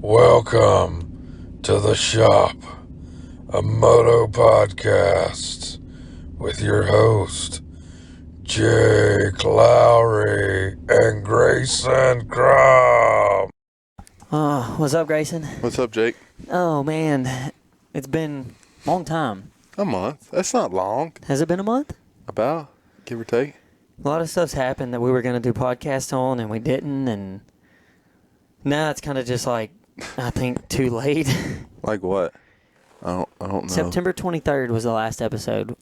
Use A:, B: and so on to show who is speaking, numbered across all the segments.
A: Welcome to the shop, a moto podcast with your host, Jake Lowry and Grayson Crum.
B: What's up, Grayson?
C: What's up, Jake?
B: Oh, man. It's been a long time.
C: A month. That's not long.
B: Has it been a month?
C: About, give or take.
B: A lot of stuff's happened that we were going to do podcasts on, and we didn't, and now it's kind of just like, I think, too late.
C: Like what? I don't know.
B: September 23rd was the last episode.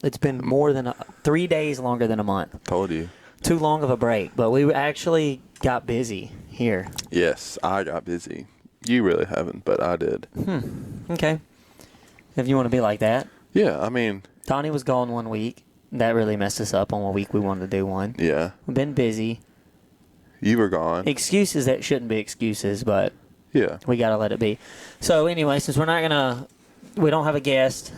B: It's been more than 3 days longer than a month.
C: Told you.
B: Too long of a break, but we actually got busy here.
C: Yes, I got busy. You really haven't, but I did.
B: Okay. If you want to be like that.
C: Yeah, I mean.
B: Donnie was gone 1 week. That really messed us up on a week we wanted to do one.
C: Yeah.
B: We've been busy.
C: You were gone.
B: Excuses that shouldn't be excuses, but
C: Yeah.
B: we got to let it be. So anyway, since we don't have a guest,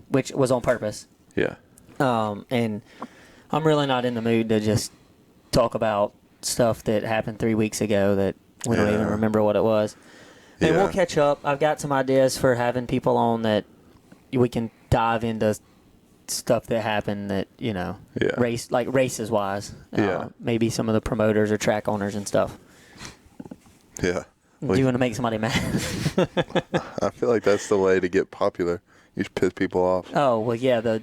B: which was on purpose.
C: Yeah.
B: And I'm really not in the mood to just talk stuff that happened 3 weeks ago that we don't even remember what it was. And we'll catch up. I've got some ideas for having people on that we can dive into stuff that happened that, races wise. Maybe some of the promoters or track owners and stuff.
C: Yeah.
B: Do you want to make somebody mad?
C: I feel like that's the way to get popular. You should piss people off.
B: Oh, well, yeah, the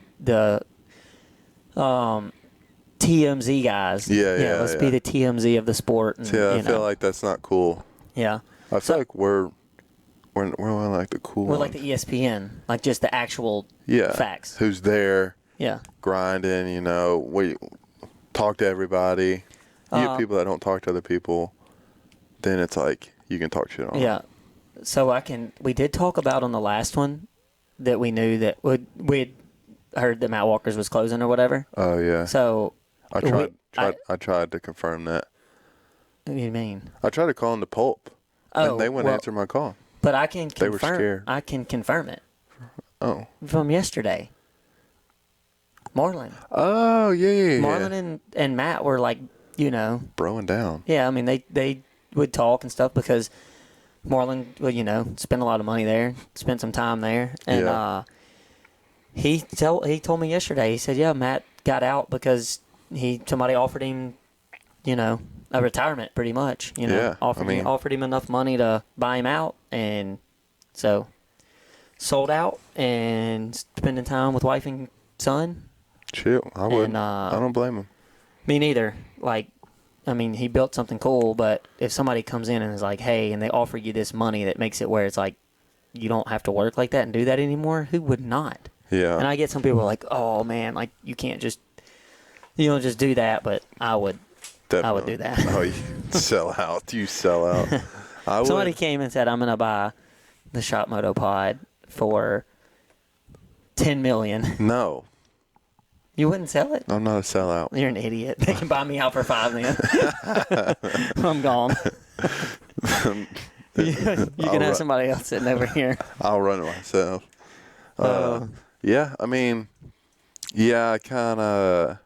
B: TMZ guys.
C: Yeah,
B: let's be the TMZ of the sport. And,
C: I feel like that's not cool.
B: Yeah.
C: I feel like we're like the cool
B: We're
C: ones.
B: like the ESPN, like just the actual facts.
C: Who's there?
B: Yeah.
C: Grinding, we talk to everybody. You get people that don't talk to other people, then it's like you can talk shit on them.
B: Yeah. So we did talk about on the last one that we knew that we'd heard that Matt Walker's was closing or whatever.
C: Oh, yeah.
B: So
C: I tried to confirm that.
B: What do you mean?
C: I tried to call in the Pulp, and they wouldn't answer my call.
B: But I can confirm.
C: They were scared.
B: I can confirm it.
C: Oh.
B: From yesterday. Marlon.
C: Oh, yeah.
B: Marlon and Matt were like,
C: broing down.
B: Yeah, I mean, they would talk and stuff because Marlon would, spend a lot of money there, spend some time there. And he told me yesterday, he said, yeah, Matt got out because somebody offered him, a retirement pretty much. Offered him enough money to buy him out. And so sold out and spending time with wife and son.
C: Chill. I would. I don't blame him.
B: Me neither. He built something cool, but if somebody comes in and is like, hey, and they offer you this money that makes it where it's like you don't have to work like that and do that anymore, who would not?
C: Yeah.
B: And I get some people like, oh, man, like you can't just do that, but I would.
C: Definitely.
B: I would do that.
C: Oh, you sell out. You sell out.
B: Somebody came and said, I'm going to buy the Shop Moto Pod for $10 million.
C: No. You
B: wouldn't sell it?
C: I'm not a sellout.
B: You're an idiot. They can buy me out for $5 million. I'm gone. you can have somebody else sitting over here.
C: I'll run it myself. I kind of...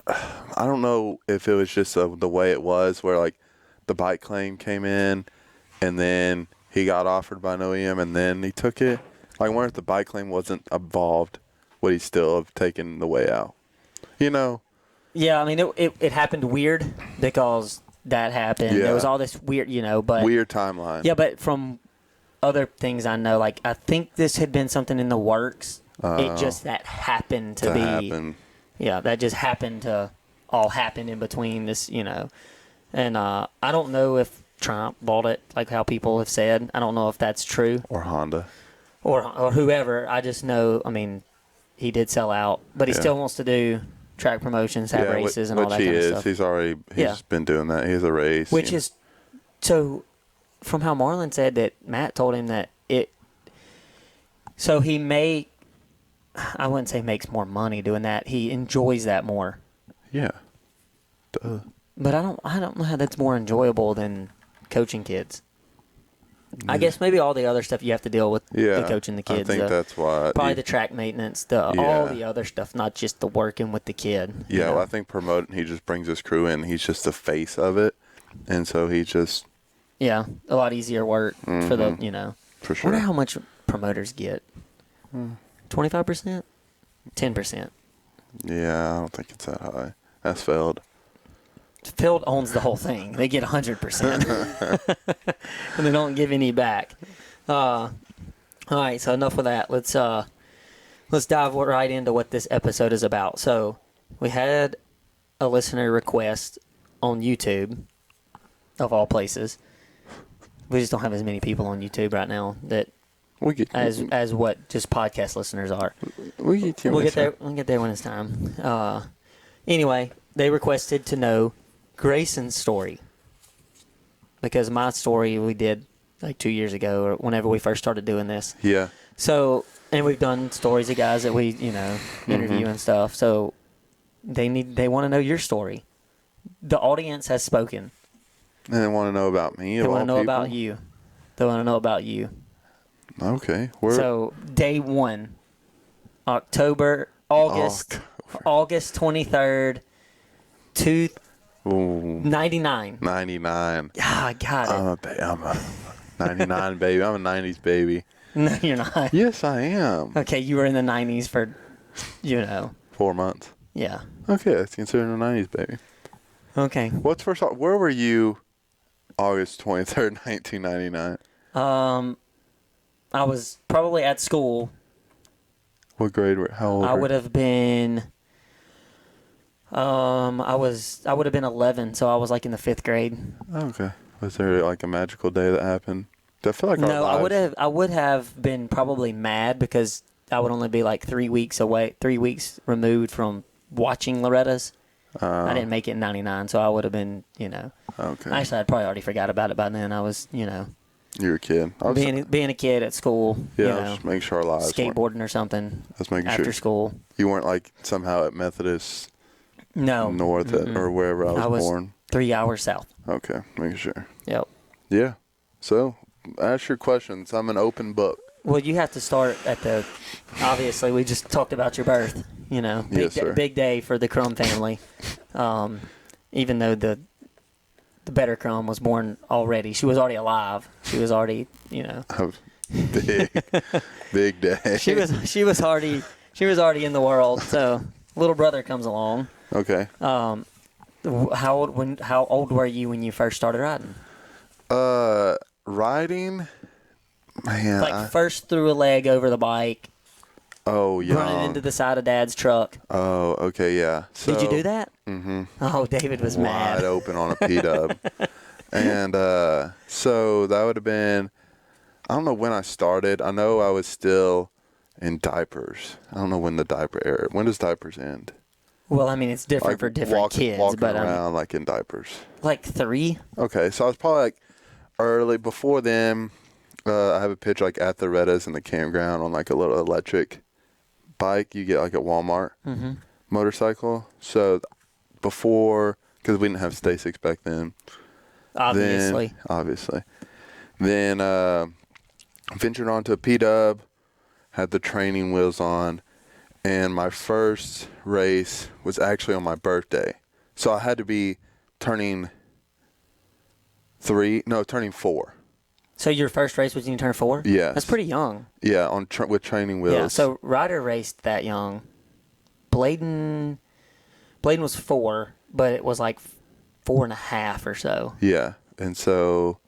C: I don't know if it was just the way it was where, like, the bike claim came in and then he got offered by an OEM and then he took it. Like, I wonder if the bike claim wasn't involved, would he still have taken the way out?
B: Yeah, I mean, it happened weird because that happened.
C: Yeah.
B: There was all this weird, but...
C: Weird timeline.
B: Yeah, but from other things I know, like, I think this had been something in the works. It just that happened to be...
C: happen.
B: Yeah, that just happened to all happen in between this, And I don't know if Trump bought it, like how people have said. I don't know if that's true.
C: Or Honda.
B: Or whoever. I just know, he did sell out. But he still wants to do track promotions, have races, and all that kind of stuff.
C: He's been doing that. He has a race.
B: Which is, so from how Marlon said that Matt told him that so he I wouldn't say makes more money doing that. He enjoys that more.
C: Yeah. Duh.
B: But I don't know how that's more enjoyable than coaching kids. I guess maybe all the other stuff you have to deal with the coaching the kids.
C: I think that's why.
B: Probably the track maintenance, all the other stuff, not just the working with the kid.
C: Yeah, well, I think promoting, he just brings his crew in. He's just the face of it. And so he just
B: Yeah, a lot easier work for the,
C: For
B: I
C: sure.
B: wonder how much promoters get. 25%? 10%.
C: Yeah, I don't think it's that high. That's failed.
B: Field owns the whole thing. They get 100%. And they don't give any back. All right, so enough of that. Let's dive right into what this episode is about. So we had a listener request on YouTube, of all places. We just don't have as many people on YouTube right now that as what just podcast listeners are.
C: We'll get
B: there. We'll get there when it's time. Anyway, they requested to know Grayson's story, because my story we did like 2 years ago, or whenever we first started doing this.
C: Yeah.
B: So, and we've done stories of guys that we interview and stuff. So they want to know your story. The audience has spoken.
C: And they want to know about me.
B: They want to know about you. They want to know about you.
C: Okay.
B: So day 1, August 23rd, 99.
C: 99.
B: Yeah, I got it.
C: I'm a 99 baby. I'm a 90s baby.
B: No, you're not.
C: Yes, I am.
B: Okay, you were in the 90s for,
C: 4 months.
B: Yeah.
C: Okay, that's considered a 90s baby.
B: Okay.
C: What's first? Where were you August 23rd, 1999?
B: I was probably at school.
C: What grade how old
B: I
C: were
B: would have been, I would have been 11, so I was like in the 5th grade.
C: Oh, okay. Was there like a magical day that happened? I feel like
B: No, I would have been probably mad because I would only be like 3 weeks removed from watching Loretta's. I didn't make it in 99, so I would have been,
C: Okay.
B: Actually, I'd probably already forgot about it by then. I was,
C: You were a kid.
B: being a kid at school,
C: just make sure our lives
B: skateboarding or something
C: Let's make
B: after
C: sure
B: school.
C: You weren't like somehow at Methodist
B: No.
C: North or wherever I was born.
B: 3 hours south.
C: Okay, making sure.
B: Yep.
C: Yeah. So, ask your questions. I'm an open book.
B: Well, you have to start at obviously, we just talked about your birth,
C: Yes, sir.
B: Big day for the Crum family. Even though the better Crum was born already. She was already alive. She was already,
C: Big day.
B: She was already in the world. So, little brother comes along.
C: Okay.
B: How old were you when you first started riding?
C: Riding, man.
B: Like first threw a leg over the bike.
C: Oh, yeah.
B: Running into the side of Dad's truck.
C: Oh, okay, yeah. So,
B: did you do that?
C: Mm-hmm.
B: Oh, David was mad.
C: Wide open on a P-dub. And so that would have been, I don't know when I started. I know I was still in diapers. I don't know when the diaper era. When does diapers end?
B: Well, I mean, it's different for different kids.
C: Walking
B: but
C: around like in diapers.
B: Like 3?
C: Okay, so I was probably like early. Before then, I have a picture like at the Loretta's in the campground on like a little electric bike you get like at Walmart motorcycle. So before, because we didn't have Stasics back then. Obviously. Then ventured onto a P-dub, had the training wheels on, and my first race was actually on my birthday. So I had to be turning 4.
B: So your first race was when you turned 4?
C: Yes.
B: That's pretty young.
C: Yeah, with training wheels.
B: Yeah, so Ryder raced that young. Bladen was 4, but it was like 4.5 or so.
C: Yeah, and so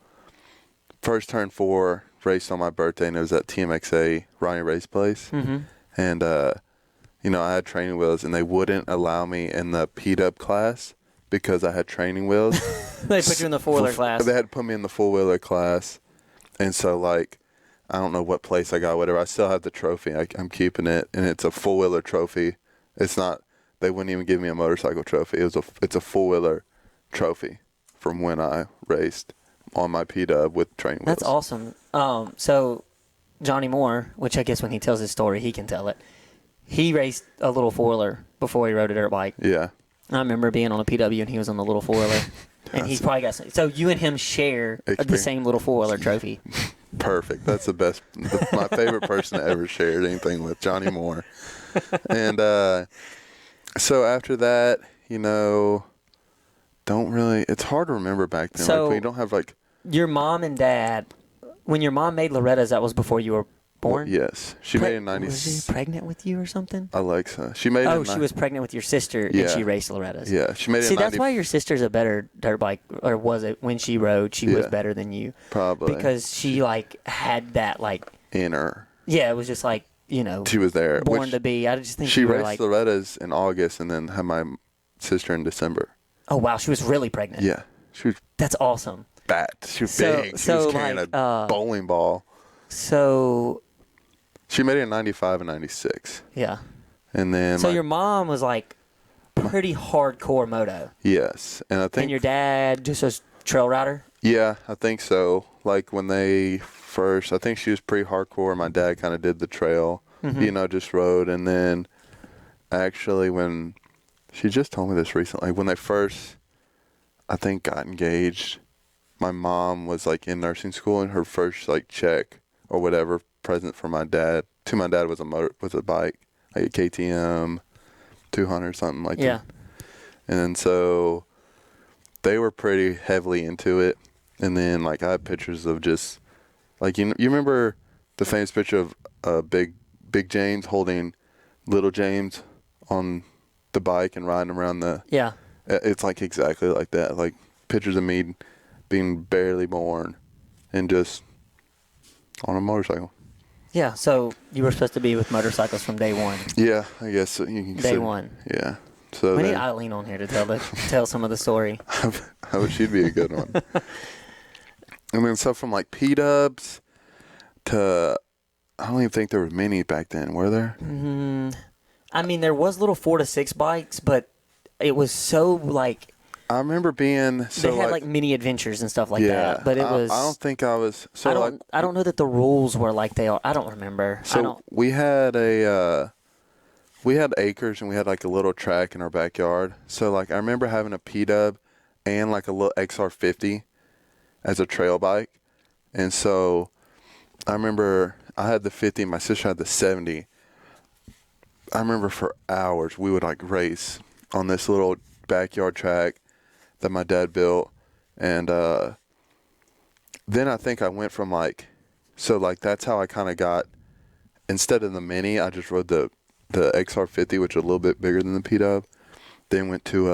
C: first turned 4, raced on my birthday, and it was at TMXA, Ronnie Race Place. Mm-hmm. And, I had training wheels, and they wouldn't allow me in the P-dub class because I had training wheels.
B: They put you in the 4-wheeler class.
C: They had to put me in the 4-wheeler class. And so, like, I don't know what place I got, whatever. I still have the trophy. I'm keeping it, and it's a 4-wheeler trophy. It's not, they wouldn't even give me a motorcycle trophy. It's a 4-wheeler trophy from when I raced on my P-dub with training wheels.
B: That's awesome. So Johnny Moore, which I guess when he tells his story, he can tell it. He raced a little 4-wheeler before he rode a dirt bike.
C: Yeah.
B: I remember being on a PW and he was on the little 4-wheeler. And he's probably got some. So you and him share the same little 4-wheeler trophy.
C: Perfect. That's the best. My favorite person to ever shared anything with, Johnny Moore. And so after that, it's hard to remember back then.
B: So,
C: like, we don't have like
B: your mom and dad, when your mom made Loretta's, that was before you were born?
C: Well, yes. She made it in 90s.
B: Was she pregnant with you or something?
C: Alexa. She made it
B: Oh,
C: in
B: she was pregnant with your sister, and she raced Loretta's.
C: Yeah, she made it
B: See,
C: in 90.
B: that's why your sister's a better dirt bike, or was it? When she rode, she was better than you.
C: Probably.
B: Because she, like, had that, like...
C: In her.
B: Yeah, it was just like, you know...
C: She was there.
B: Born to be. I just think
C: she
B: you were
C: raced
B: like...
C: Loretta's in August and then had my sister in December.
B: Oh, wow. She was really pregnant.
C: Yeah. She was...
B: That's awesome.
C: Fat. She was big. She was carrying a bowling ball.
B: So...
C: She made it in 95 and 96.
B: Yeah.
C: And then...
B: So your mom was, like, pretty hardcore moto.
C: Yes. And I think...
B: And your dad just a trail rider?
C: Yeah, I think so. Like, when they first... I think she was pretty hardcore. My dad kind of did the trail.
B: Mm-hmm.
C: You know, just rode. And then, actually, when... She just told me this recently. When they first, I think, got engaged, my mom was, like, in nursing school, and her first, like, check or whatever present for my dad, to my dad was a bike, like a KTM 200, something like that. And then so they were pretty heavily into it. And then, like, I have pictures of just, like, you remember the famous picture of Big James holding little James on the bike and riding around the... Yeah. It's, like, exactly like that. Like, pictures of me being barely born and just on a motorcycle.
B: Yeah, so you were supposed to be with motorcycles from day one.
C: Yeah, I guess so. You can
B: day one.
C: Yeah. So
B: we need Eileen on here to tell some of the story.
C: I wish she'd be a good one. And then stuff from, like, P-dubs to... I don't even think there were many back then, were there?
B: I mean, there was little 4 to 6 bikes, but it was so, like...
C: I remember being... So
B: they had, like, mini adventures and stuff like that, but it was...
C: I don't think I was... So
B: I don't know that the rules were like they are. I don't remember.
C: So we had we had acres and we had, like, a little track in our backyard. So, like, I remember having a P-dub and, like, a little XR50 as a trail bike. And so I remember I had the 50, my sister had the 70. I remember for hours we would, like, race on this little backyard track that my dad built. And then I think I went from, like, so, like, that's how I kind of got, instead of the Mini, I just rode the XR50, which is a little bit bigger than the P-dub. Then went to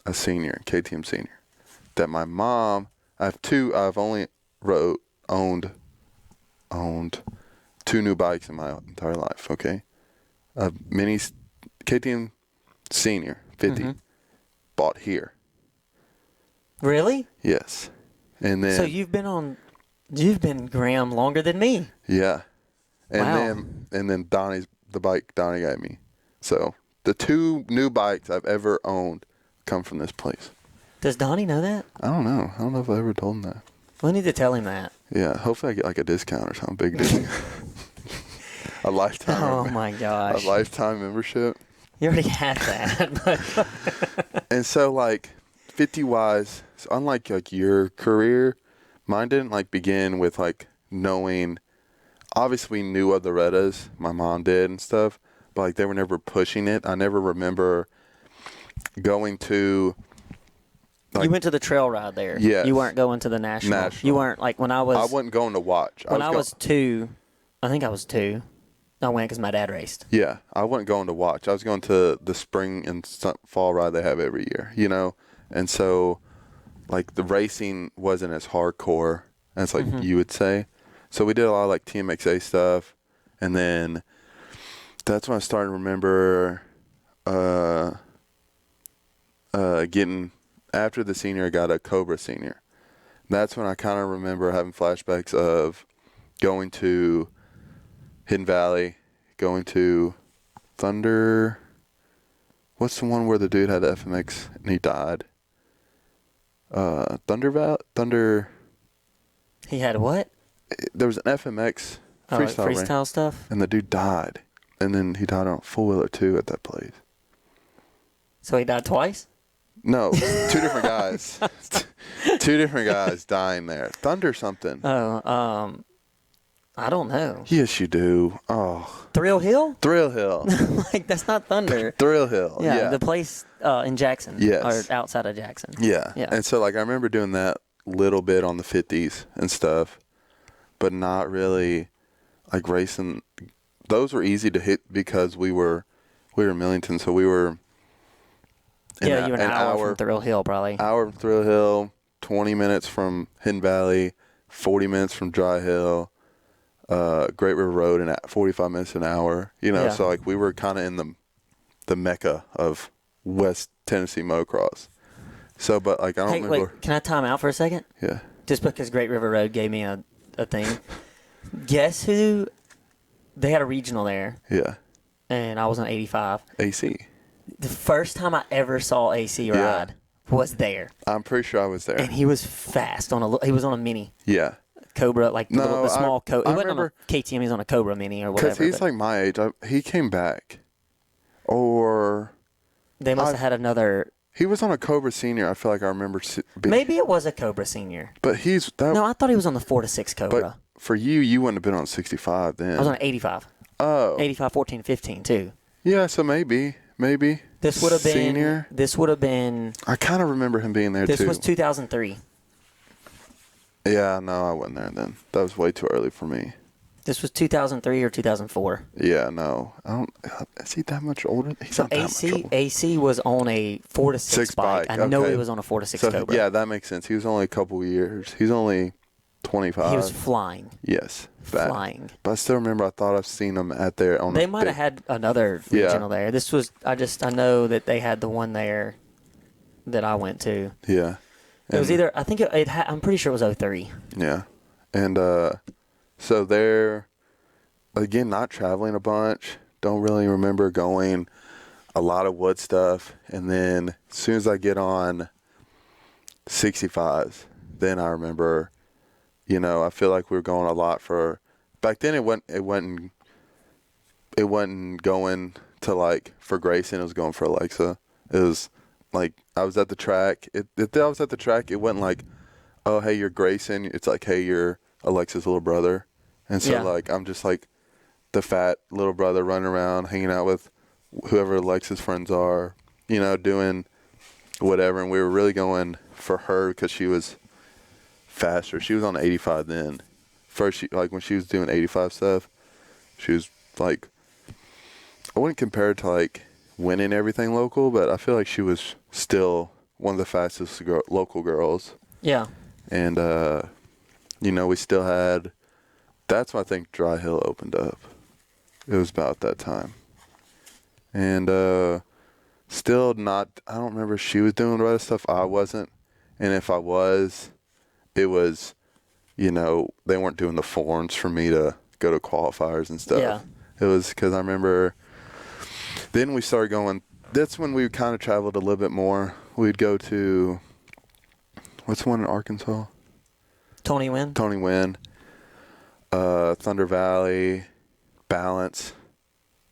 C: a senior, KTM senior, that my mom, I've only owned 2 new bikes in my entire life, okay? A Mini KTM senior 50 bought here.
B: Really?
C: Yes. And then...
B: So you've been Graham longer than me.
C: Yeah. And
B: wow.
C: then the bike Donnie got me. So the 2 new bikes I've ever owned come from this place.
B: Does Donnie know that?
C: I don't know. I don't know if I ever told him that.
B: We need to tell him that.
C: Yeah. Hopefully I get, like, a discount or something. Big discount. A lifetime.
B: Oh my gosh.
C: A lifetime membership.
B: You already had that.
C: And so, like, 50-wise, so unlike, like, your career, mine didn't, like, begin with, like, knowing. Obviously, we knew of the Lorettas. My mom did and stuff. But, like, they were never pushing it. I never remember going to... Like,
B: you went to the trail ride there.
C: Yes.
B: You weren't going to the national. You weren't, like, when I was...
C: I wasn't going to watch.
B: When I was 2, I think I was 2, I went because my dad raced.
C: Yeah, I wasn't going to watch. I was going to the spring and fall ride they have every year, you know? And so, like, the racing wasn't as hardcore as, like, you would say. So we did a lot of, like, TMXA stuff. And then that's when I started to remember getting... After the senior, I got a Cobra senior. That's when I kind of remember having flashbacks of going to Hidden Valley, going to Thunder. What's the one where the dude had FMX and he died? Thunder.
B: He had what?
C: There was an FMX freestyle,
B: like freestyle stuff?
C: And the dude died. And then he died on a 4-wheeler too at that place.
B: So he died twice?
C: No, 2 different guys. 2 different guys dying there. Thunder something.
B: Oh, I don't know.
C: Yes, you do. Oh.
B: Thrill Hill?
C: Thrill Hill.
B: Like, that's not Thunder.
C: Thrill Hill. Yeah.
B: The place in Jackson.
C: Yes.
B: Or outside of Jackson.
C: Yeah. And so, like, I remember doing that little bit on the 50s and stuff, but not really like racing. Those were easy to hit because we were in Millington, so we were
B: you were an hour from Thrill Hill, probably.
C: Hour from Thrill Hill, 20 minutes from Hidden Valley, 40 minutes from Dry Hill, Great River Road, and 45 minutes an hour. You know, so like we were kind of in the mecca of West Tennessee motocross. So, but like I don't remember.
B: Wait, can I time out for a second?
C: Yeah.
B: Just because Great River Road gave me a thing. Guess who? They had a regional there.
C: Yeah.
B: And I was on 85.
C: AC.
B: The first time I ever saw AC ride was there.
C: I'm pretty sure I was there.
B: And he was fast he was on a mini.
C: Yeah.
B: Cobra, like the small Cobra. He wasn't on a KTM, he was on a Cobra mini or whatever.
C: Because he's like my age. He came back. Or...
B: They must have had another...
C: He was on a Cobra Senior. I feel like I remember...
B: Maybe it was a Cobra Senior.
C: But he's...
B: No, I thought he was on the 4-6 Cobra.
C: But for you wouldn't have been on 65 then.
B: I was on 85.
C: Oh.
B: 85, 14, 15, too.
C: Yeah, so maybe.
B: This would have been...
C: Senior?
B: This would have been...
C: I kind of remember him being there,
B: This
C: too.
B: was 2003.
C: Yeah, no, I wasn't there then. That was way too early for me.
B: This was 2003 or 2004.
C: Yeah, no. I don't... Is he that much older? He's not that much older.
B: AC was on a 4-6 bike. I know he was on a 4-6 Cobra.
C: Yeah, that makes sense. He was only a couple years. He's only 25.
B: He was flying.
C: Yes.
B: Flying.
C: But I still remember I thought I've seen him at there.
B: They might have had another regional there. This was... I know that they had the one there that I went to.
C: Yeah.
B: It was either... I think I'm pretty sure it was 03.
C: Yeah. And so they're, again, not traveling a bunch. Don't really remember going. A lot of wood stuff. And then as soon as I get on 65s, then I remember, you know, I feel like we were going a lot for... Back then it wasn't going to, like, for Grayson. It was going for Alexa. It was... Like, I was at the track. If I was at the track, it wasn't like, oh, hey, you're Grayson. It's like, hey, you're Alexa's little brother. And so, like, I'm just, like, the fat little brother running around, hanging out with whoever Alexa's friends are, you know, doing whatever. And we were really going for her because she was faster. She was on 85 then. First, when she was doing 85 stuff, she was, like, I wouldn't compare it to, like, winning everything local, but I feel like she was still one of the fastest local girls.
B: Yeah.
C: And, you know, we still had... That's when I think Dry Hill opened up. It was about that time. And still not... I don't remember if she was doing the right stuff. I wasn't. And if I was, it was, you know, they weren't doing the forms for me to go to qualifiers and stuff.
B: Yeah.
C: It was because I remember... Then we started going, that's when we kind of traveled a little bit more. We'd go to, what's the one in Arkansas?
B: Tony Wynn.
C: Thunder Valley, Balance.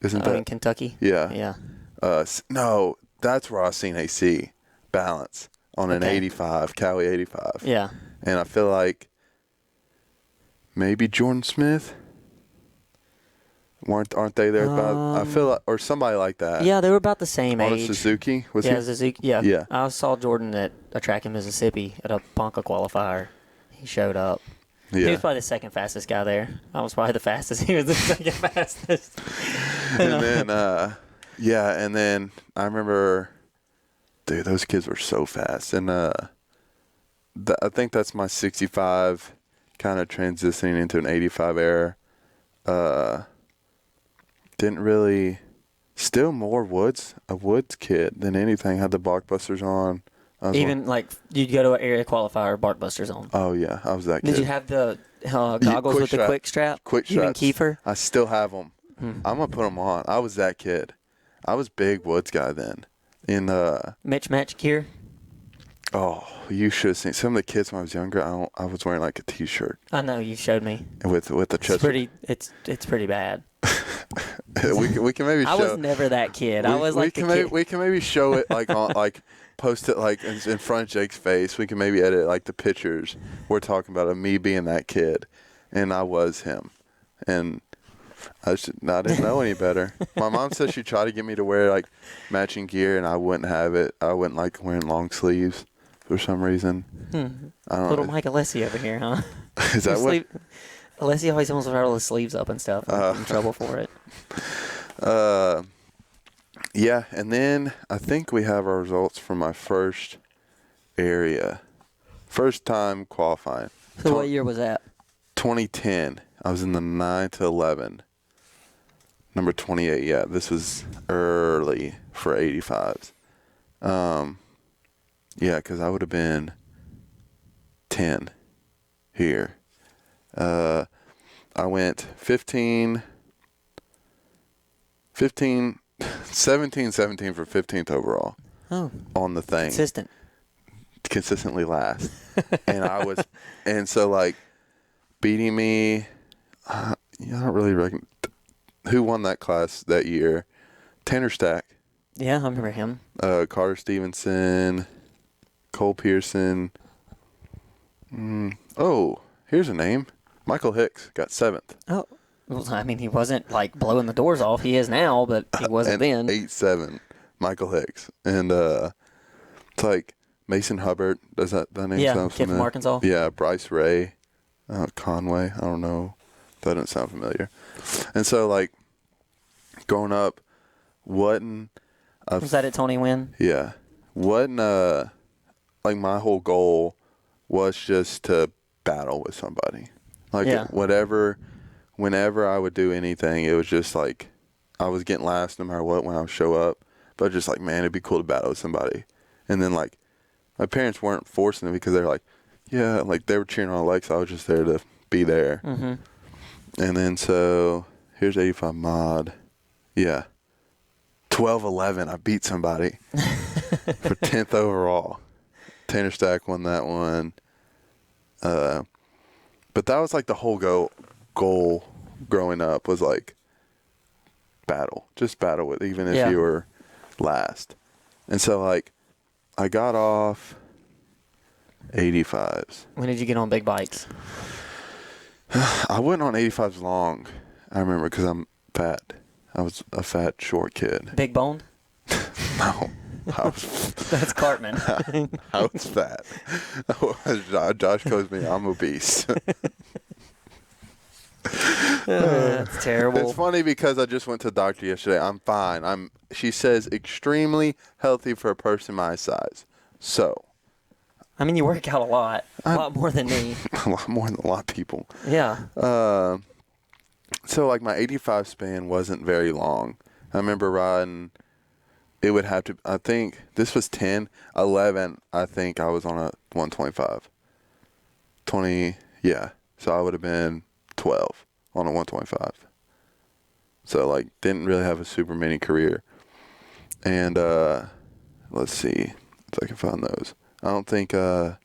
C: Isn't that?
B: In Kentucky?
C: Yeah.
B: Yeah.
C: No, that's where I seen AC, Balance, on an 85, Cali 85.
B: Yeah.
C: And I feel like maybe Jordan Smith. Aren't they there about? I feel like, or somebody like that.
B: Yeah, they were about the same age.
C: Suzuki was he?
B: Suzuki. Yeah. I saw Jordan at a track in Mississippi at a Ponca qualifier. He showed up. Yeah. He was probably the second fastest guy there. I was probably the fastest. He was the second fastest.
C: And then, and then I remember, dude, those kids were so fast. And I think that's my 65 kind of transitioning into an 85 era. Didn't really, still more a Woods kid than anything. Had the blockbusters on.
B: Even like you'd go to an area qualifier, barkbusters on.
C: Oh yeah, I was that kid.
B: Did you have the goggles with the quick strap?
C: Quick
B: straps. Even Kiefer?
C: I still have them. I'm gonna put them on. I was that kid. I was big Woods guy then. In
B: Mitch Gear.
C: Oh, you should have seen some of the kids when I was younger. I was wearing like a T-shirt.
B: I know you showed me.
C: With the chest.
B: It's pretty bad.
C: we can maybe.
B: I was never that kid. I was like
C: we can maybe show it like on like post it like in front of Jake's face. We can maybe edit like the pictures. We're talking about of me being that kid, and I was him, and I didn't know any better. My mom said she tried to get me to wear like matching gear, and I wouldn't have it. I wouldn't like wearing long sleeves. for some reason. I don't
B: Little
C: know.
B: Mike Alessi over here, huh?
C: Is that what?
B: Alessi always almost roll his sleeves up and stuff. I'm in trouble for it.
C: Yeah, and then I think we have our results from my first area. First time qualifying.
B: So what year was that?
C: 2010. I was in the 9 to 11. Number 28, yeah. This was early for 85s. Yeah, because I would have been 10 here. I went 17 for 15th overall.
B: Oh,
C: on the thing. Consistently last. And so like beating me, I don't really reckon. Who won that class that year? Tanner Stack.
B: Yeah, I remember him.
C: Carter Stevenson, Cole Pearson. Oh, here's a name. Michael Hicks got 7th.
B: Oh, well, I mean, he wasn't like blowing the doors off. He is now, but he wasn't then.
C: 8-7, Michael Hicks. And it's like Mason Hubbard. Does that name sound
B: kid
C: familiar?
B: from Arkansas.
C: Yeah, Bryce Ray, Conway. I don't know. That doesn't sound familiar. And so, like, growing up, wasn't...
B: Was that at Tony Wynn?
C: Yeah. Wasn't, like, my whole goal was just to battle with somebody. Like, whenever I would do anything, it was just, like, I was getting last no matter what when I would show up. But just, like, man, it'd be cool to battle with somebody. And then, like, my parents weren't forcing it because they were like, yeah, like, they were cheering on Alexa. I was just there to be there.
B: Mm-hmm.
C: And then, so, here's 85 mod. Yeah. 12-11. I beat somebody for 10th overall. Tanner Stack won that one. But that was, like, the whole goal growing up was, like, battle. Just battle with, even if you were last. And so, like, I got off 85s.
B: When did you get on big bikes?
C: I wasn't on 85s long, I remember, because I'm fat. I was a fat, short kid.
B: Big boned?
C: No.
B: That's Cartman.
C: I was fat. Josh calls me, I'm obese.
B: That's terrible.
C: It's funny because I just went to the doctor yesterday. I'm fine. She says extremely healthy for a person my size. So.
B: I mean, you work out a lot more than me.
C: A lot more than a lot of people.
B: Yeah.
C: So, like, my 85 span wasn't very long. I remember riding, it would have to, I think, this was 10, 11, I think I was on a 125. 20, yeah. So, I would have been 12 on a 125. So, like, didn't really have a super mini career. And, let's see if I can find those. I don't think, I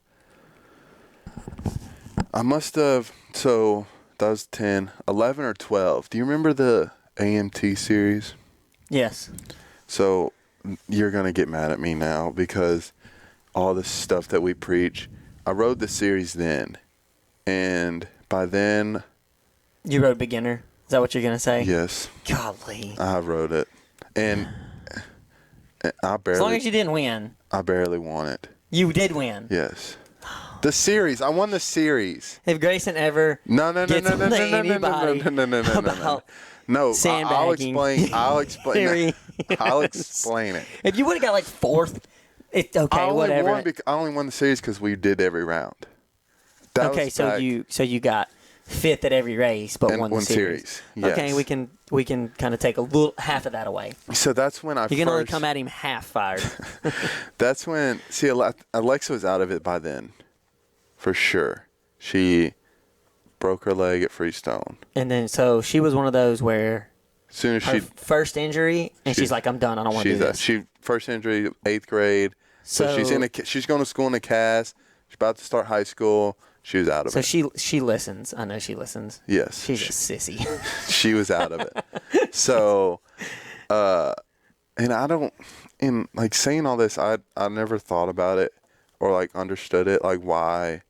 C: must have, so that was 10, 11 or 12. Do you remember the AMT series?
B: Yes.
C: So you're going to get mad at me now because all this stuff that we preach, I rode the series then. And by then.
B: You rode beginner? Is that what you're going to say?
C: Yes.
B: Golly.
C: I rode it. And I barely.
B: As long as you didn't win.
C: I barely won it.
B: You did win.
C: Yes. The series. I won the series.
B: If Grayson ever
C: No. I'll explain. I'll explain it.
B: If you would have got like 4th, it's okay, whatever.
C: I only won the series because we did every round.
B: So you got 5th at every race, but won the series.
C: Yes.
B: Okay, we can kind of take a little half of that away.
C: So that's when
B: you can only come at him half fired.
C: That's when Alexa was out of it by then, for sure. She broke her leg at Freestone,
B: and then so she was one of those where
C: as soon as
B: her first injury, and she's like, "I'm done. I don't want to do this."
C: She first injury, 8th grade. So she's going to school in a cast. She's about to start high school. She was out of it.
B: So she listens. I know she listens.
C: Yes.
B: She's a sissy.
C: She was out of it. So, and I don't, in like saying all this, I never thought about it or like understood it, like why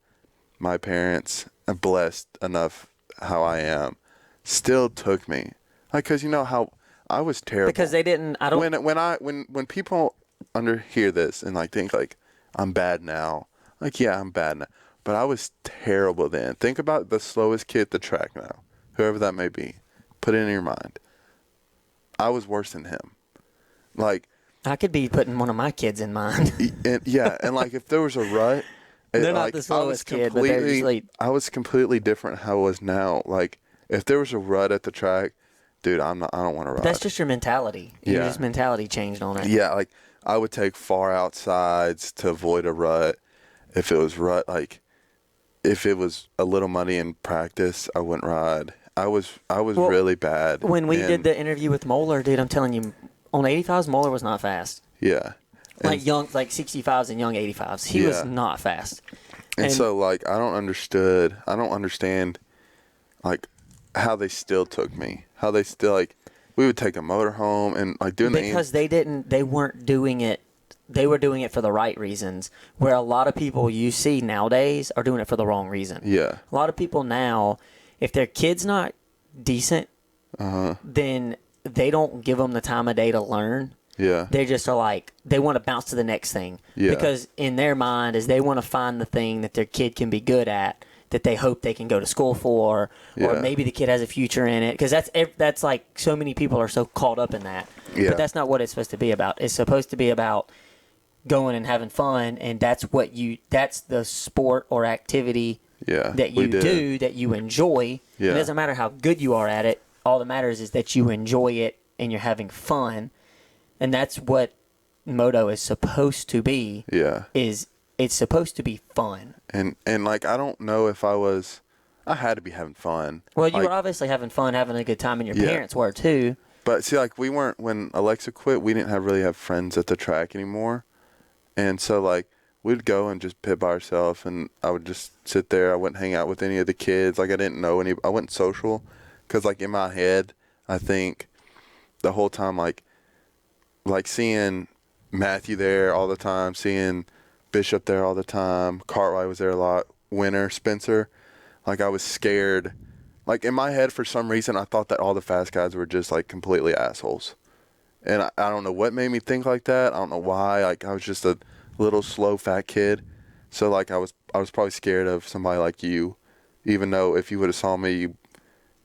C: my parents, blessed enough how I am, still took me. Like, cause you know how I was terrible.
B: Because they didn't, I don't.
C: When people hear this and like think like, I'm bad now. Like, yeah, I'm bad now. But I was terrible then. Think about the slowest kid at the track now, whoever that may be. Put it in your mind. I was worse than him. Like,
B: I could be putting one of my kids in mind.
C: and like if there was a rut,
B: They're not
C: like,
B: the slowest kid, but they're just like,
C: I was completely different how I was now. Like, if there was a rut at the track, dude, I don't want to ride.
B: that's just your mentality. Your just mentality changed on it.
C: Yeah, like I would take far outsides to avoid a rut. If it was rut, like if it was a little muddy in practice, I wouldn't ride. I was really bad.
B: When we did the interview with Moeller, dude, I'm telling you, on 85s, Moeller was not fast.
C: Yeah.
B: Like 65s and young 85s. He was not fast.
C: And so, like, I don't understand, like, how they still took me. How they still, like, we would take a motor home and, like, doing
B: because they weren't doing it. They were doing it for the right reasons, where a lot of people you see nowadays are doing it for the wrong reason.
C: Yeah.
B: A lot of people now, if their kid's not decent, then they don't give them the time of day to learn.
C: Yeah.
B: They just are like, they want to bounce to the next thing.
C: Yeah.
B: Because in their mind is they want to find the thing that their kid can be good at, that they hope they can go to school for, or maybe the kid has a future in it. Because that's like, so many people are so caught up in that.
C: Yeah.
B: But that's not what it's supposed to be about. It's supposed to be about going and having fun, and that's the sport or activity that you do, that you enjoy.
C: Yeah.
B: It doesn't matter how good you are at it. All that matters is that you enjoy it and you're having fun. And that's what moto is supposed to be.
C: Yeah.
B: It's supposed to be fun.
C: And like, I don't know if I had to be having fun.
B: Well, you were obviously having fun, having a good time, and your parents were too.
C: But see, like, when Alexa quit, we didn't really have friends at the track anymore. And so, like, we'd go and just pit by ourselves, and I would just sit there. I wouldn't hang out with any of the kids. Like, I didn't know I wasn't social. Because, like, in my head, I think the whole time, like seeing Matthew there all the time, seeing Bishop there all the time, Cartwright was there a lot, Winter, Spencer. Like, I was scared. Like, in my head, for some reason, I thought that all the fast guys were just, like, completely assholes. And I don't know what made me think like that. I don't know why. Like, I was just a little slow, fat kid. So, like, I was probably scared of somebody like you, even though if you would have saw me, you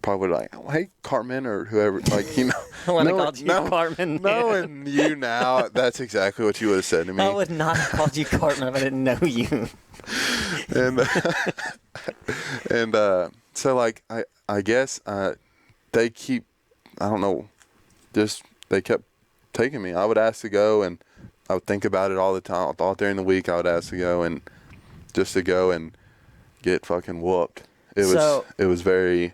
C: probably would have like, oh, hey, Cartman, or whoever. Like, you know.
B: When I called you Cartman.
C: Knowing you now, that's exactly what you would have said to me.
B: I would not have called you Cartman if I didn't know you.
C: So, like, I guess they keep, I don't know, just they kept taking me. I would ask to go, and I would think about it all the time. All during the week, I would ask to go, and just to go and get fucking whooped. It was very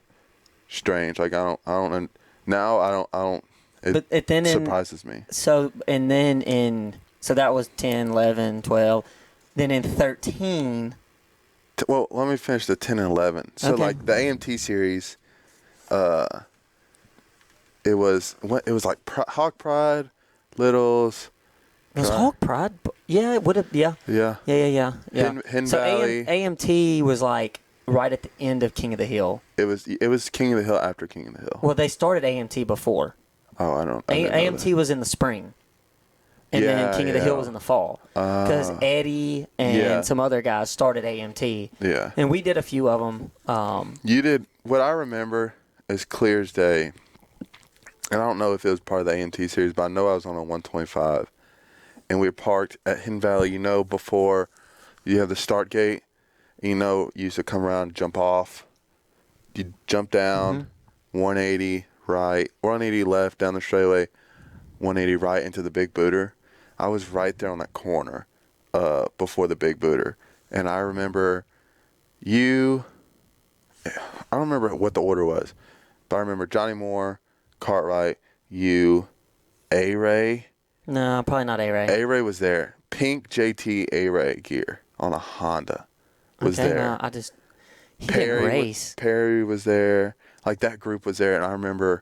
C: strange. Like, I don't it surprises me.
B: So that was 10, 11, 12. Then in 13.
C: Well, let me finish the 10 and 11. So,
B: okay.
C: Like, the AMT series, it was like Hawk Pride, Littles.
B: Was Hawk Pride? Yeah, it would have. Yeah.
C: Yeah.
B: Hidden so
C: Valley.
B: AMT was like right at the end of King of the Hill.
C: It was King of the Hill after King of the Hill.
B: Well, they started AMT before.
C: Oh, I don't.
B: AMT was in the spring, and then King of the Hill was in the fall. Because Eddie and some other guys started AMT.
C: Yeah.
B: And we did a few of them.
C: You did. What I remember as clear as day, and I don't know if it was part of the AMT series, but I know I was on a 125, and we were parked at Hidden Valley. You know, before you have the start gate, you know, you used to come around, jump off. You jump down, 180 right, 180 left down the straightaway, 180 right into the big booter. I was right there on that corner before the big booter. And I remember I don't remember what the order was, but I remember Johnny Moore, Cartwright, you, A-Ray.
B: No, probably not A-Ray.
C: A-Ray was there. Pink JT A-Ray gear on a Honda was there.
B: No, he didn't race.
C: Perry was there. Like, that group was there, and I remember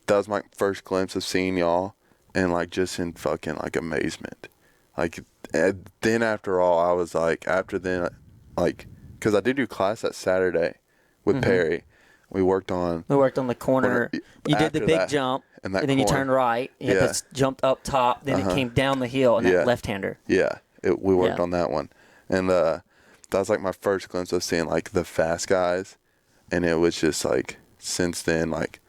C: that was my first glimpse of seeing y'all, and, like, just in fucking, like, amazement. Like, then after all, I was like, because I did do class that Saturday with Perry. We worked on
B: the corner. You did the big jump, and then you turned right. You had this jumped up top, then it came down the hill, and that left-hander.
C: Yeah. We worked
B: Yeah.
C: on that one. And that was like my first glimpse of seeing like the fast guys. And it was just like, since then, like,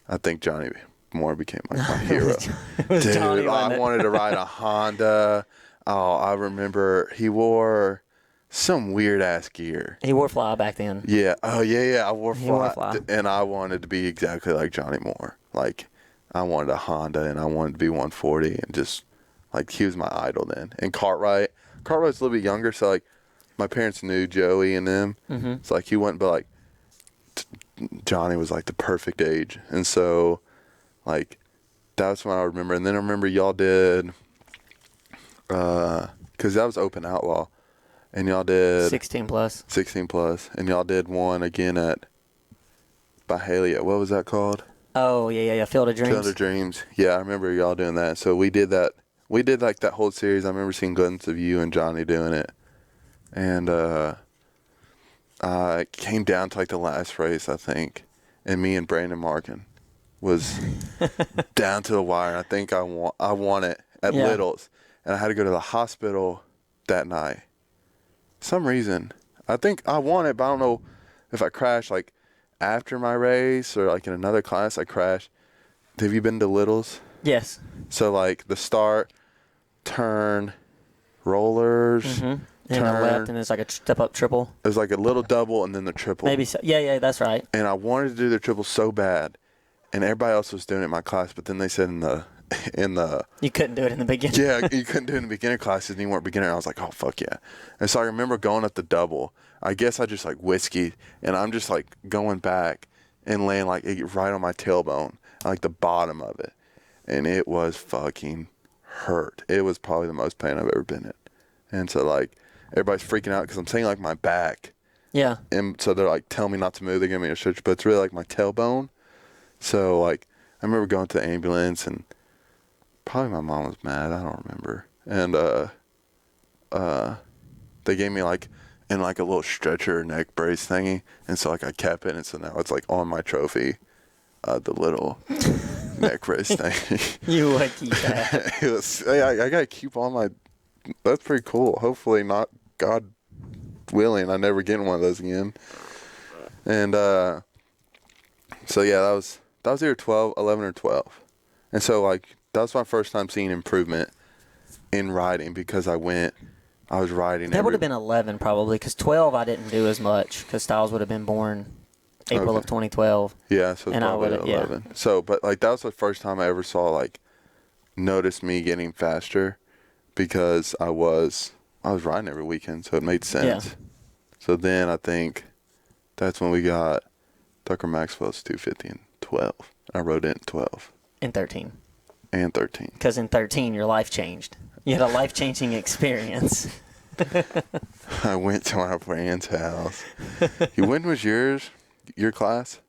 C: I think Johnny Moore became like my hero.
B: It was
C: Dude,
B: Johnny, wasn't
C: I
B: it?
C: wanted to ride a Honda. Oh, I remember he wore some weird ass gear.
B: He wore fly back then.
C: Yeah. Oh, yeah. I wore
B: He wore
C: fly.
B: fly.
C: And I wanted to be exactly like Johnny Moore. Like, I wanted a Honda and I wanted to be 140 and just, like, he was my idol then. And Cartwright's a little bit younger, so, like, my parents knew Joey and them.
B: Mm-hmm.
C: So, like, he went, but, like, Johnny was, like, the perfect age. And so, like, that's when I remember. And then I remember y'all did, because that was Open Outlaw. And y'all did
B: 16 plus.
C: 16 plus. And y'all did one again at Byhalia. What was that called?
B: Oh, yeah. Field of Dreams.
C: Field of Dreams. Yeah, I remember y'all doing that. So we did that. We did like that whole series. I remember seeing glimpses of you and Johnny doing it. And it came down to like the last race, I think. And me and Brandon Markin was down to the wire. I think I won it at
B: Yeah.
C: Littles. And I had to go to the hospital that night. Some reason. I think I won it, but I don't know if I crashed like after my race or like in another class I crashed. Have you been to Littles?
B: Yes.
C: So like the start, turn, rollers,
B: Mm-hmm. And a left, and it's like a step-up triple.
C: It was like a little double and then the triple.
B: Maybe so. Yeah, that's right.
C: And I wanted to do the triple so bad, and everybody else was doing it in my class. But then they said in the
B: You couldn't do it in the beginning.
C: yeah, you couldn't do it in the beginner classes, and you weren't beginner. I was like, oh fuck yeah! And so I remember going up the double. I guess I just like whiskey, and I'm just like going back and laying like right on my tailbone, like the bottom of it, and it was fucking hurt. It was probably the most pain I've ever been in, and so like everybody's freaking out because I'm saying like my back.
B: Yeah.
C: And so they're like telling me not to move. They give me a stretch, but it's really like my tailbone. So like I remember going to the ambulance and probably my mom was mad. I don't remember. And they gave me like in like a little stretcher neck brace thingy, and so like I kept it, and so now it's like on my trophy, the little neck brace thing.
B: You would keep that.
C: It was, I gotta keep all my. That's pretty cool. Hopefully not, God willing, I never get one of those again. And so yeah, that was either 11 or 12. And so like that was my first time seeing improvement in riding because I was riding.
B: That would have been 11 probably, because 12 I didn't do as much because Styles would have been born April of 2012.
C: Yeah, so it's
B: And I
C: probably
B: would've-
C: 11. Yeah. So, but like that was the first time I ever saw like notice me getting faster because I was riding every weekend, so it made sense.
B: Yeah.
C: So then I think that's when we got Tucker Maxwell's 250 in 12. I rode it in 12
B: In 13.
C: and 13.
B: Because in 13, your life changed. You had a life-changing experience.
C: I went to my friend's house. When was your class?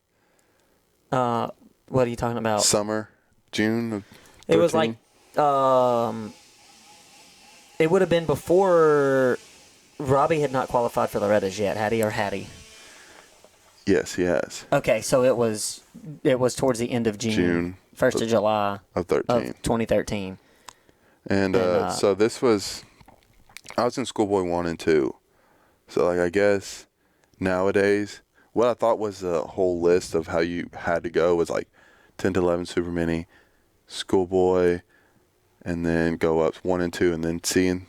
B: What are you talking about?
C: Summer, June of 13?
B: It was like, it would have been before Robbie had not qualified for Loretta's yet, had he, or had he?
C: Yes, he has.
B: Okay, so it was towards the end of June 1st of July
C: of 13.
B: of 2013.
C: And so this was, I was in Schoolboy 1 and 2. So, like, I guess nowadays, what I thought was the whole list of how you had to go was, like, 10 to 11 Super Mini, Schoolboy, and then go up 1 and 2, and then C and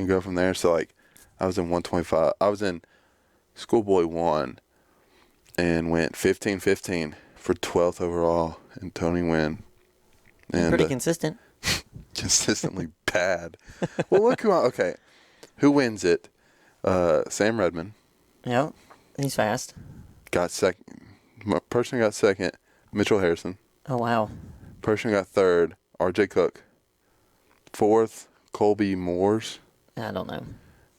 C: go from there. So, like, I was in 125. I was in Schoolboy 1 and went 15-15 for 12th overall, and Tony win. And
B: Pretty consistent.
C: consistently bad. Well, look who wins it? Sam Redmond
B: Yeah, he's fast.
C: got second. Person got second, Mitchell Harrison.
B: Oh, wow.
C: Person got third, R.J. Cook. Fourth, Colby Moores.
B: I don't know.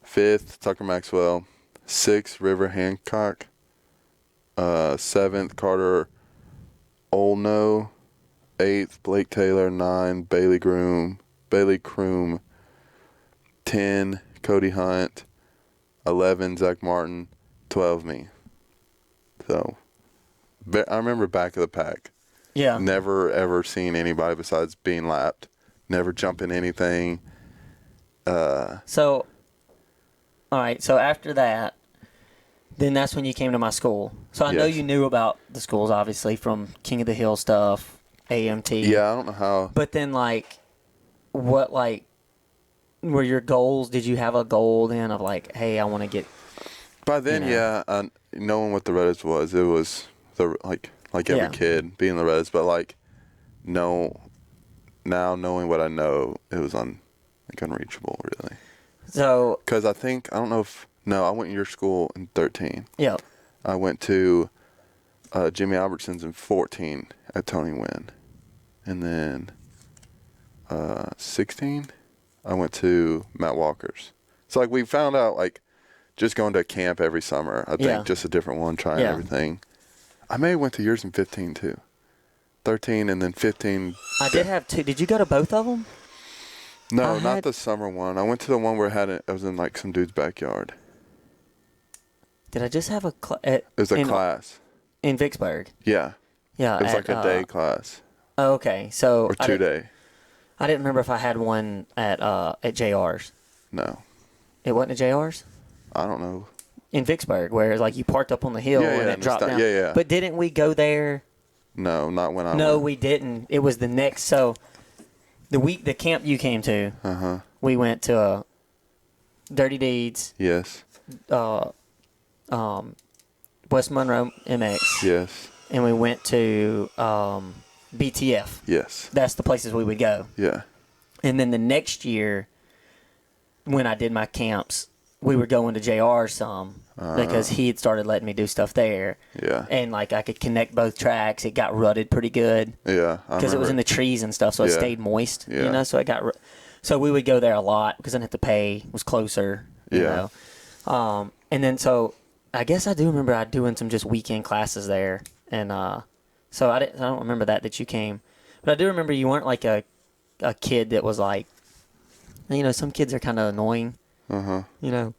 C: Fifth, Tucker Maxwell. Sixth, River Hancock. Seventh, Carter Olno. Eighth, Blake Taylor. 9, Bailey Kroom. 10, Cody Hunt. 11, Zach Martin. 12, me. So, I remember back of the pack.
B: Yeah.
C: Never ever seen anybody besides being lapped. Never jumping anything.
B: So, all right. So after that, then that's when you came to my school. So I know
C: Yes.
B: you knew about the schools, obviously, from King of the Hill stuff, AMT.
C: Yeah, I don't know how.
B: But then, like, what, like, were your goals? Did you have a goal then of, like, hey, I want to get...
C: By then,
B: you know.
C: yeah, knowing what the Reds was, it was like every
B: Yeah.
C: kid being the Reds, but like now knowing what I know, it was unreachable really.
B: So...
C: Because I don't know if I went to your school in 13.
B: Yeah.
C: I went to Jimmy Albertson's in 14 at Tony Wynn, and then 16 I went to Matt Walker's. So like we found out like just going to camp every summer. I think
B: Yeah.
C: just a different one, trying
B: Yeah.
C: everything. I may have went to yours in 15 too. 13 and then 15.
B: I did have two. Did you go to both of them?
C: No,
B: I
C: not
B: had-
C: the summer one. I went to the one where I was in like some dude's backyard.
B: Did I just have a class?
C: It was a class.
B: In Vicksburg.
C: Yeah.
B: Yeah.
C: It was like a day class
B: Oh, okay. So
C: or 2 day.
B: I didn't remember if I had one at JR's.
C: No.
B: It wasn't at JR's?
C: I don't know.
B: In Vicksburg, where like you parked up on the hill
C: Yeah,
B: and
C: yeah,
B: it
C: and
B: dropped
C: it's
B: down.
C: not- yeah.
B: But didn't we go there?
C: No, not when I
B: No,
C: went.
B: we didn't. It was the next. So the camp you came to,
C: Uh-huh.
B: we went to Dirty Deeds,
C: Yes.
B: West Monroe MX,
C: Yes.
B: and we went to BTF.
C: Yes.
B: That's the places we would go.
C: Yeah.
B: And then the next year, when I did my camps, we were going to JR some because he had started letting me do stuff there.
C: Yeah.
B: And like I could connect both tracks. It got rutted pretty good
C: Yeah.
B: because it was in the trees and stuff, so it
C: Yeah.
B: stayed moist.
C: Yeah.
B: You know, so it got. So we would go there a lot because I didn't have to pay. It was closer. You
C: Yeah.
B: know. And then so I guess I do remember I doing some just weekend classes there, and so I don't remember that you came, but I do remember you weren't like a kid that was like, you know, some kids are kind of annoying.
C: Uh-huh.
B: You know,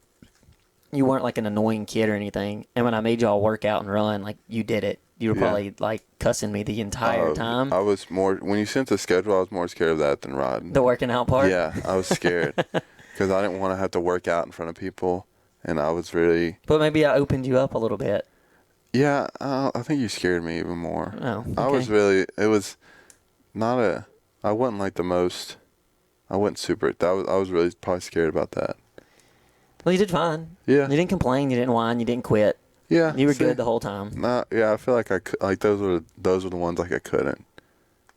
B: you weren't like an annoying kid or anything. And when I made y'all work out and run, like you did it. You were
C: Yeah.
B: probably like cussing me the entire time.
C: I was more, when you sent the schedule, I was more scared of that than riding.
B: The working out part.
C: Yeah, I was scared because I didn't want to have to work out in front of people, and I was really.
B: But maybe I opened you up a little bit.
C: Yeah, I think you scared me even more.
B: Oh, okay.
C: I was really. It was not a. I wasn't like the most. I wasn't super. I was really probably scared about that.
B: Well, you did fine.
C: Yeah.
B: You didn't complain. You didn't whine. You didn't quit.
C: Yeah.
B: You were
C: see?
B: good the whole time.
C: Nah, yeah, I feel like I could, like those were the ones like I couldn't.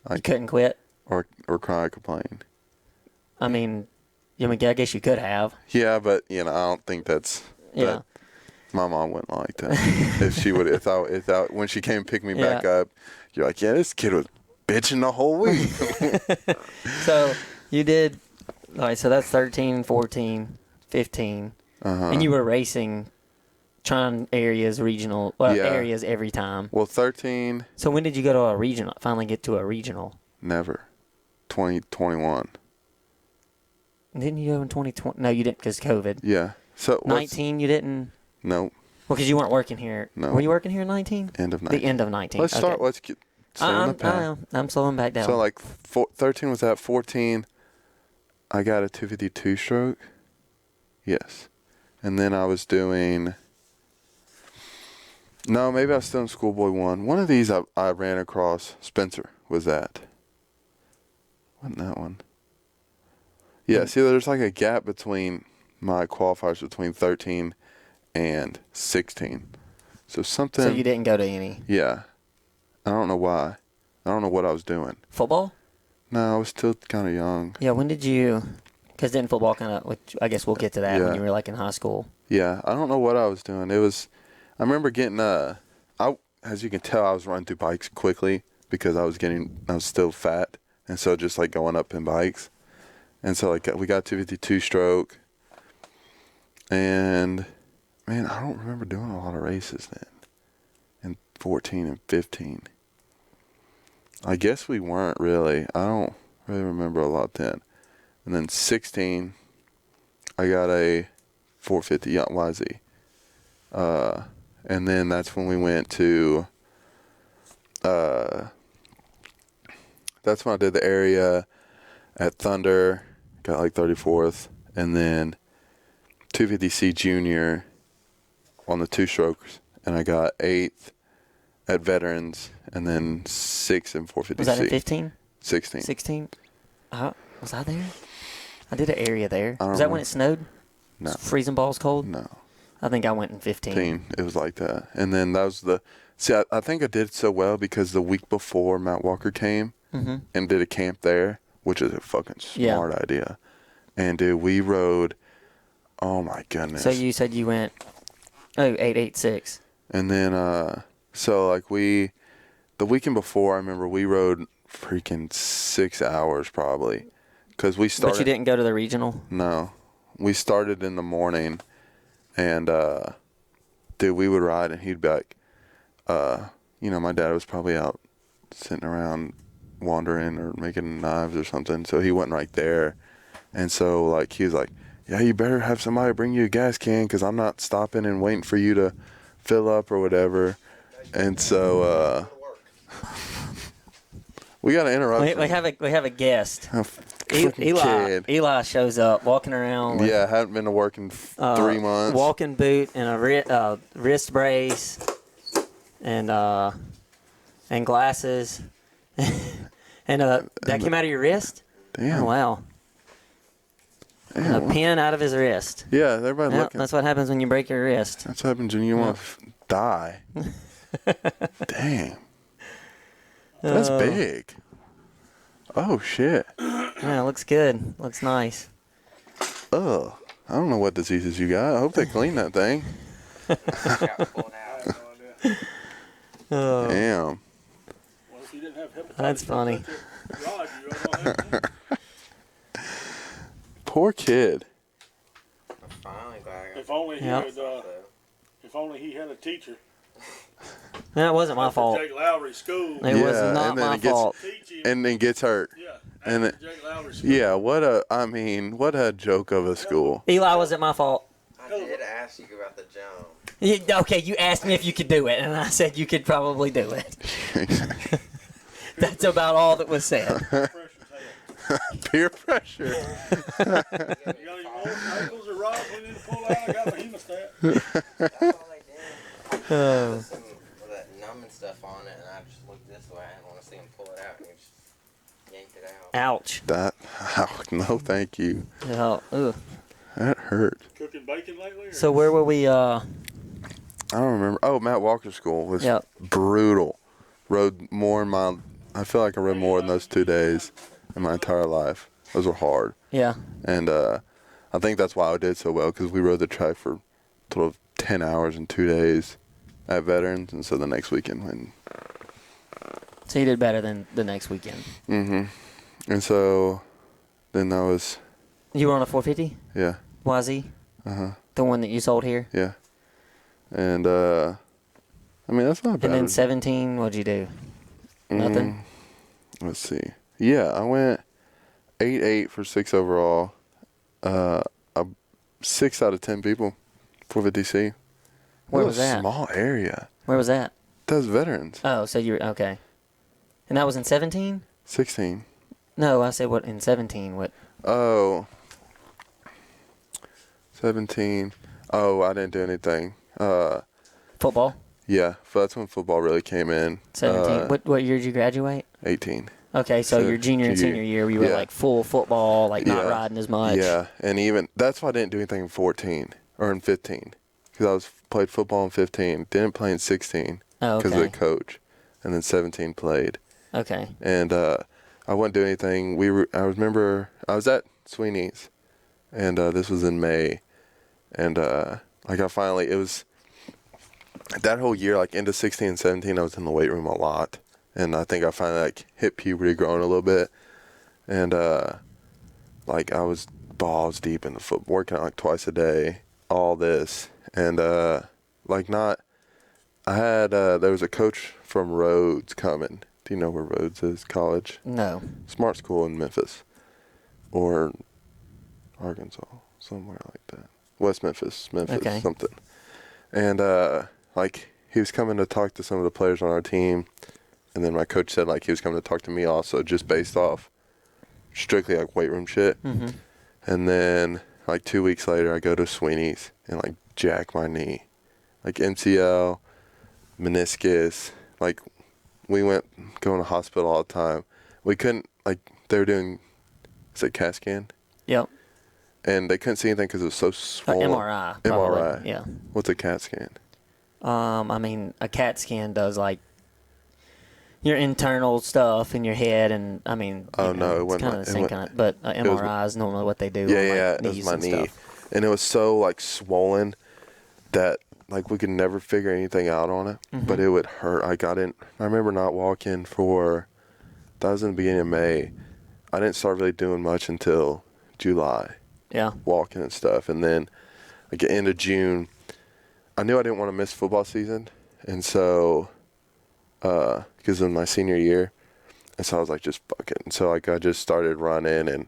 B: You couldn't quit.
C: Or cry or complain.
B: I mean, I guess you could have.
C: Yeah, but I don't think that's.
B: Yeah.
C: That, my mom wouldn't like that. If she would, if I when she came pick me back
B: Yeah.
C: up, you're like, yeah, this kid was bitching the whole week.
B: So you did. All right. So that's 13, 14, 15, and you were racing, trying regional
C: Yeah.
B: areas every time.
C: Well, 13,
B: So when did you go to a regional? Finally get to a regional?
C: never. 2021.
B: Didn't you go in 2020? No, you didn't because COVID.
C: Yeah. So what's-
B: 19, you didn't.
C: No.
B: Well, because you weren't working here.
C: No.
B: Were you working here in 19?
C: End of 19.
B: The end of 19.
C: Let's start.
B: Okay.
C: Let's get. Stay on the path.
B: I'm slowing back down.
C: So like 13 was at 14. I got a 252 stroke. Yes. And then I was doing. No, maybe I was still in Schoolboy 1. One of these I ran across. Spencer was that. Wasn't that one? Yeah, see, there's like a gap between my qualifiers between 13 and 16. So something.
B: So you didn't go to any
C: Yeah. I don't know why. I don't know what I was doing.
B: football?
C: No, I was still kind of young.
B: Yeah, when did you? Because then football kind of, which I guess we'll get to that when
C: Yeah.
B: you were like in high school.
C: Yeah, I don't know what I was doing. It was, I remember getting as you can tell, I was running through bikes quickly because I was still fat, and so just like going up in bikes, and so like we got 252 stroke, and man, I don't remember doing a lot of races then, in 14 and 15. I guess we weren't really. I don't really remember a lot then. And then 16, I got a 450 YZ. And then that's when we went to, that's when I did the area at Thunder, got like 34th. and then 250C junior on the 2-strokes, and I got 8th at veterans, and then 6th in 450C.
B: Was that in 15?
C: 16.
B: 16? Was I there? I did an area there.
C: I don't
B: Was that
C: know.
B: when it snowed?
C: No.
B: Freezing balls cold?
C: No.
B: I think I went in 15.
C: It was like that. And then that was I think I did so well because the week before Matt Walker came and did a camp there, which is a fucking smart idea. And dude, we rode, oh my goodness.
B: So you said you went 886.
C: And then so like the weekend before, I remember we rode freaking 6 hours probably. Cuz we started.
B: But you didn't go to the regional?
C: No. We started in the morning, and dude, we would ride, and he'd be like, my dad was probably out sitting around wandering or making knives or something, so he wasn't right there. And so, like, he was like, yeah, you better have somebody bring you a gas can because I'm not stopping and waiting for you to fill up or whatever. And so, we got to interrupt.
B: We have a guest.
C: Kid.
B: Eli shows up walking around. With,
C: haven't been to work in 3 months.
B: Walking boot and a wrist brace and glasses. And that came out of your wrist?
C: Damn.
B: Oh, wow.
C: Damn.
B: And a pin out of his wrist.
C: Yeah, everybody
B: Yep,
C: looking.
B: that's what happens when you break your wrist.
C: That's what happens when you want to die. Damn. That's big. Oh, shit.
B: Yeah, it looks good. Looks nice.
C: Ugh. I don't know what diseases you got. I hope they clean that thing. Damn.
D: Well, if you didn't have hepatitis,
B: That's funny.
D: Rod, you don't know that.
C: Poor kid.
E: Finally glad I got
D: If only he
B: Yep.
D: had, if only he had a teacher.
B: That wasn't my
D: After
B: fault.
D: Jake Lowry school.
B: It was
C: Yeah,
B: not
C: and then
B: my
C: it gets-
B: fault.
D: Teach him.
C: And then gets hurt.
D: Yeah.
C: and
D: After Jake Lowry school.
C: Yeah, what a joke of a school.
B: Eli, wasn't my fault.
E: I did ask you about the jump.
B: Okay, you asked me if you could do it, and I said you could probably do it. That's about all that was said.
C: Peer pressure.
D: You got any more ankles or rods we need to pull out? I got my hemostat.
E: That's all they did.
B: Oh.
E: Put some of that numbing stuff on it, and I just looked this way. I didn't want to see him pull it out, and he just yanked it out.
B: Ouch.
C: No, thank you.
B: Oh, ugh.
C: That hurt.
D: Cooking bacon lately? Or?
B: So where were we?
C: I don't remember. Oh, Matt Walker's school was
B: Yep.
C: brutal. Rode more in my. I feel like I rode more in those 2 days in my entire life. Those were hard,
B: Yeah.
C: and I think that's why I did so well because we rode the track for a total of 10 hours in 2 days at Veterans, and so the next weekend when.
B: So you did better than the next weekend.
C: And so, then that was
B: You were on a 450?
C: yeah.
B: YZ? The one that you sold here?
C: Yeah. And, I mean, that's not bad.
B: And then 17, what'd you do? Nothing?
C: Let's see. Yeah, I went 8-8 for 6 overall. 6 out of 10 people for 50C.
B: Where was that?
C: Small area.
B: Where was that?
C: That was Veterans.
B: Oh, so you were, okay. And that was in 17?
C: 16.
B: No, I said what, in 17, what?
C: Oh. 17. Oh, I didn't do anything.
B: Football?
C: Yeah, that's when football really came in.
B: 17. What year did you graduate?
C: 18.
B: Okay, so
C: So,
B: your junior and
C: junior-
B: senior year, you were
C: yeah.
B: like full football, like not
C: Yeah.
B: riding as much.
C: Yeah, and even that's why I didn't do anything in 14 or in 15 because I was played football in 15, didn't play in 16
B: Oh,
C: because
B: okay.
C: of the coach, and then 17 played.
B: Okay.
C: And I wouldn't do anything. I remember I was at Sweeney's, and this was in May, and like it was that whole year, like into 16 and 17, I was in the weight room a lot. And I think I finally like hit puberty growing a little bit. And like I was balls deep in the football, working out like twice a day, all this. And there was a coach from Rhodes coming. Do you know where Rhodes is? College?
B: No.
C: Smart school in Memphis. Or Arkansas, somewhere like that. West Memphis,
B: Okay.
C: something. And like he was coming to talk to some of the players on our team. And then my coach said like he was coming to talk to me also, just based off strictly like weight room shit.
B: Mm-hmm.
C: And then Like 2 weeks later, I go to Sweeney's and like jack my knee, like MCL, meniscus. Like we went going to hospital all the time. We couldn't like they were doing, is it CAT scan?
B: Yep.
C: And they couldn't see anything because it was so swollen.
B: MRI. Probably.
C: MRI.
B: Yeah.
C: What's a CAT scan?
B: I mean, a CAT scan does like your internal stuff in your head, and I mean,
C: Oh, no, it
B: it's
C: wasn't
B: kind of the same kind of. But MRI is normally what they do.
C: Yeah,
B: on,
C: yeah,
B: like,
C: it was
B: knees
C: my
B: and
C: knee,
B: stuff.
C: and it was so like swollen that like we could never figure anything out on it.
B: Mm-hmm.
C: But it would hurt. I remember not walking for. That was in the beginning of May. I didn't start really doing much until July.
B: Yeah.
C: Walking and stuff, and then like at the end of June, I knew I didn't want to miss football season, and so because of my senior year, and so I was like, just fuck it. And so like I just started running and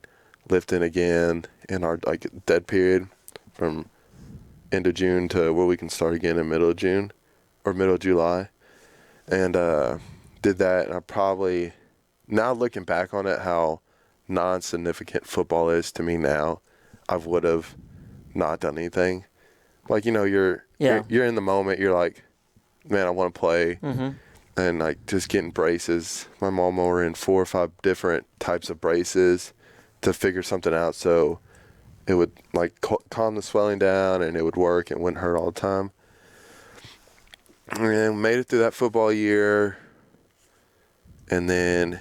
C: lifting again in our like dead period from end of June to where we can start again in middle of June or middle of July, and did that. And I probably now looking back on it, how non-significant football is to me now. I would have not done anything. Like, you know, you're in the moment. You're like, man, I want to play.
B: Mm-hmm.
C: And like just getting braces. My mom were in 4 or 5 different types of braces to figure something out. So it would like calm the swelling down and it would work. It wouldn't hurt all the time. And made it through that football year. And then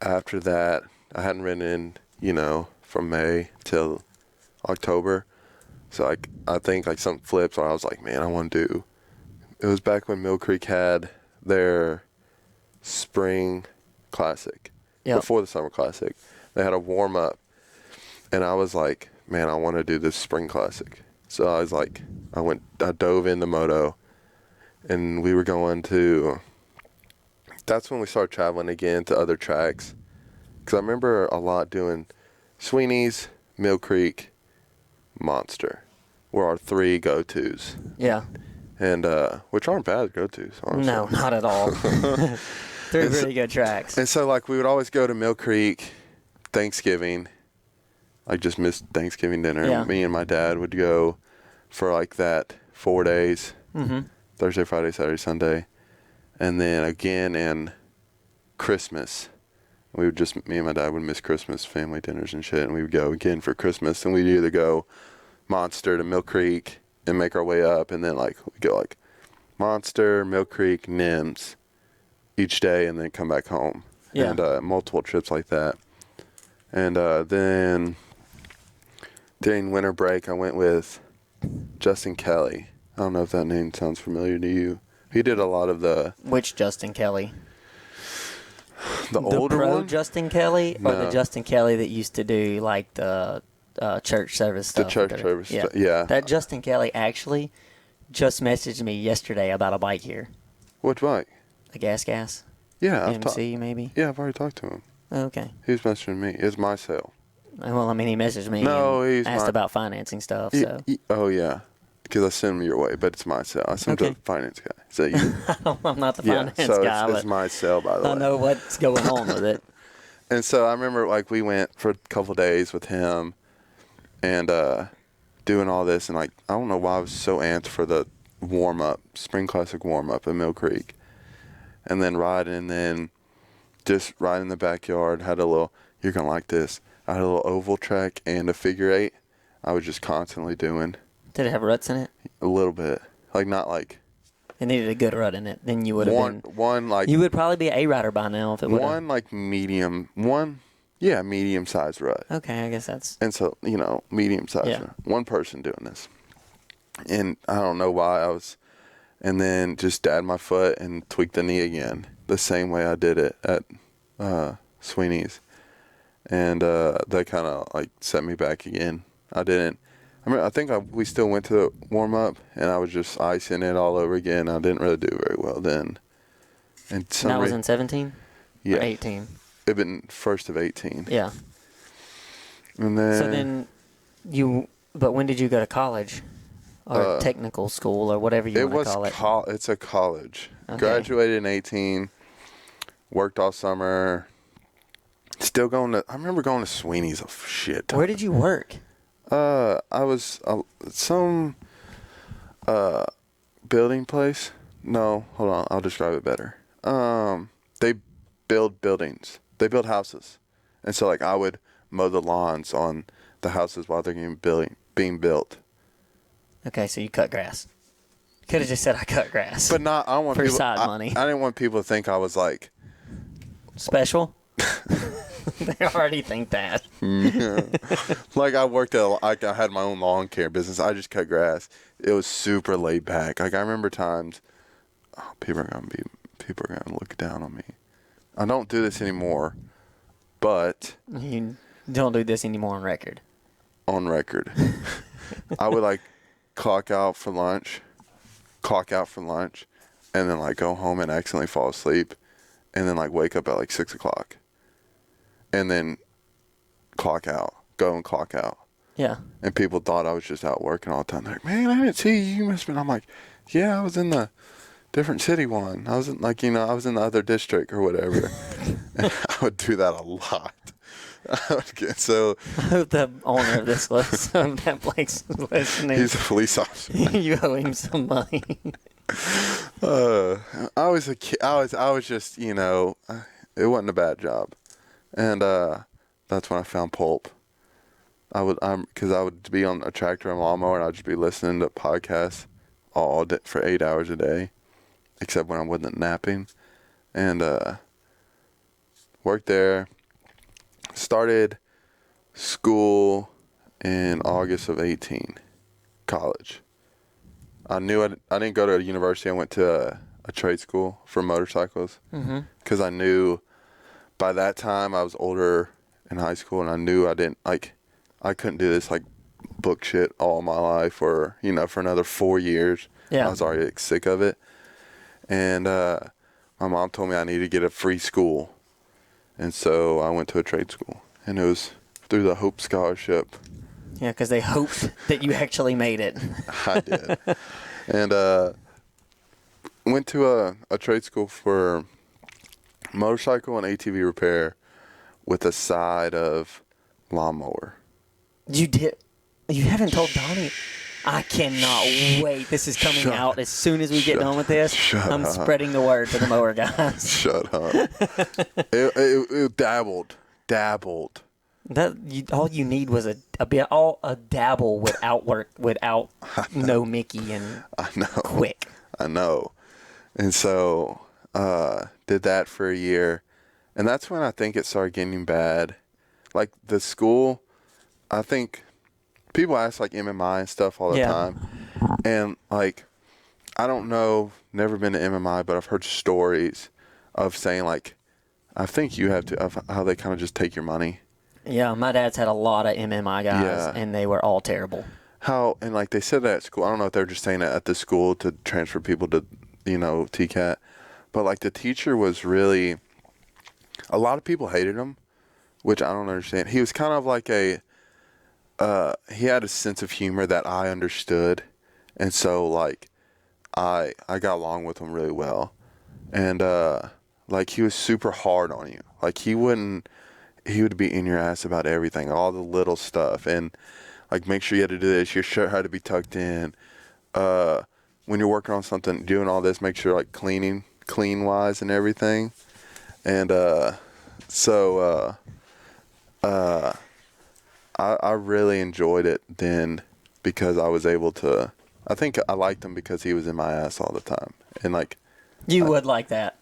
C: after that, I hadn't ridden in, you know, from May till October. So I think like something flipped where I was like, man, I want to do. It was back when Mill Creek had their spring classic.
B: Yep.
C: Before the summer classic. They had a warm up. And I was like, man, I want to do this spring classic. So I was like, I dove into moto, and we were going to, that's when we started traveling again to other tracks. Because I remember a lot doing Sweeney's, Mill Creek, Monster were our 3 go-tos.
B: Yeah.
C: And which aren't bad go-tos, honestly.
B: No, not at all. 3 really good tracks.
C: And so like we would always go to Mill Creek Thanksgiving. I just missed Thanksgiving dinner.
B: Yeah.
C: Me and my dad would go for like that 4 days.
B: Mm-hmm.
C: Thursday, Friday, Saturday, Sunday. And then again in Christmas. Me and my dad would miss Christmas, family dinners and shit, and we would go again for Christmas, and we'd either go Monster to Mill Creek and make our way up, and then like we'd go like Monster, Mill Creek, Nims each day, and then come back home.
B: Yeah.
C: And multiple trips like that. And then during winter break, I went with Justin Kelly. I don't know if that name sounds familiar to you. He did a lot of the...
B: Which Justin Kelly?
C: The older
B: pro
C: one?
B: Justin Kelly, or the
C: No.
B: Justin Kelly that used to do like the church service stuff?
C: The church service stuff, yeah.
B: That Justin Kelly actually just messaged me yesterday about a bike here.
C: Which bike?
B: The gas.
C: Yeah, I've
B: MC maybe?
C: Yeah, I've already talked to him.
B: Okay.
C: He was messaging me. It's my sale.
B: Well, I mean, he messaged me
C: No,
B: and
C: he's
B: asked
C: not.
B: about financing stuff, so.
C: Oh, yeah. Because I sent him your way, but it's my sale. I sent him to
B: Okay.
C: the finance guy. So you,
B: I'm not the
C: yeah,
B: finance
C: so
B: guy,
C: it's
B: but
C: my sale, by the way.
B: I know what's going on with it.
C: And so I remember, like, we went for a couple of days with him and doing all this. And, like, I don't know why I was so amped for the warm-up, Spring Classic warm-up in Mill Creek. And then riding, and then just riding in the backyard. Had a little, you're going to like this. I had a little oval track and a figure 8. I was just constantly doing.
B: Did it have ruts in it?
C: A little bit. Like, not like...
B: It needed a good rut in it. Then you would have been...
C: One, like...
B: You would probably be an A-rider by now if it would have...
C: One, like, medium-sized rut.
B: Okay, I guess that's...
C: And so, you know, medium-sized
B: Yeah.
C: rut. One person doing this. And I don't know why I was... And then just dabbed my foot and tweaked the knee again. The same way I did it at Sweeney's. And that kind of, like, set me back again. I think we still went to the warm-up, and I was just icing it all over again. I didn't really do very well then. And
B: that was in 17?
C: Yeah.
B: Or 18?
C: It'd been first of 18.
B: Yeah.
C: And then...
B: So then you... But when did you go to college? Or technical school, or whatever you want to call it?
C: It's a college.
B: Okay.
C: Graduated in 18. Worked all summer. Still going to. I remember going to Sweeney's a shit ton.
B: Where did you work?
C: I was some building place. No, hold on. I'll describe it better. They build buildings. They build houses, and so like I would mow the lawns on the houses while they're being built.
B: Okay, so you cut grass. Could have just said I cut grass.
C: But not. I don't want
B: For
C: people.
B: side money.
C: I didn't want people to think I was like
B: Special? They already think that.
C: like I worked at. Like I had my own lawn care business. I just cut grass. It was super laid back. Like I remember times. Oh, people are gonna look down on me. I don't do this anymore, but
B: You don't do this anymore on record.
C: on record, I would like clock out for lunch, and then like go home and accidentally fall asleep, and then like wake up at like 6 o'clock, and then go and clock out.
B: Yeah.
C: And people thought I was just out working all the time. They're like, man, I didn't see you. You must have been. I'm like, yeah, I was in the different city one. I was in I was in the other district or whatever. And I would do that a lot. So
B: I hope the owner of this of that place is listening.
C: he's a police officer.
B: You owe him some money.
C: I was a kid. I was just, it wasn't a bad job. And that's when I found pulp. Because I would be on a tractor and lawnmower, and I'd just be listening to podcasts all day for 8 hours a day, except when I wasn't napping. And worked there. Started school in August of 18, college. I knew I didn't go to a university. I went to a trade school for motorcycles because I knew by that time I was older in high school, and I knew I couldn't do this like book shit all my life or, for another 4 years.
B: Yeah.
C: I was already sick of it. And my mom told me I needed to get a free school. And so I went to a trade school, and it was through the Hope Scholarship.
B: Yeah, because they hoped that you actually made it.
C: I did. And went to a trade school for motorcycle and ATV repair with a side of lawnmower.
B: You did. You haven't told Donnie. I cannot wait. This is coming out as soon as we get done with this. I'm spreading the word to the mower guys.
C: Shut up. It dabbled.
B: All you need was a dabble without no Mickey and
C: I know.
B: quick.
C: I know. And so did that for a year. And that's when I think it started getting bad. Like the school, I think people ask like MMI and stuff all the time. And like, I don't know, never been to MMI, but I've heard stories of saying like, I think you have to, of how they kind of just take your money. Yeah,
B: my dad's had a lot of MMI guys, and they were all terrible.
C: And like they said that at school. I don't know if they're just saying it at the school to transfer people to, TCAT. But like the teacher was really, a lot of people hated him, which I don't understand. He was kind of like he had a sense of humor that I understood. And so like I got along with him really well. And like he was super hard on you. Like he would be in your ass about everything, all the little stuff. And like make sure you had to do this, your shirt had to be tucked in. When you're working on something, doing all this, make sure like clean wise and everything. And so I really enjoyed it then because I was able to, I think I liked him because he was in my ass all the time. And like,
B: you would like that.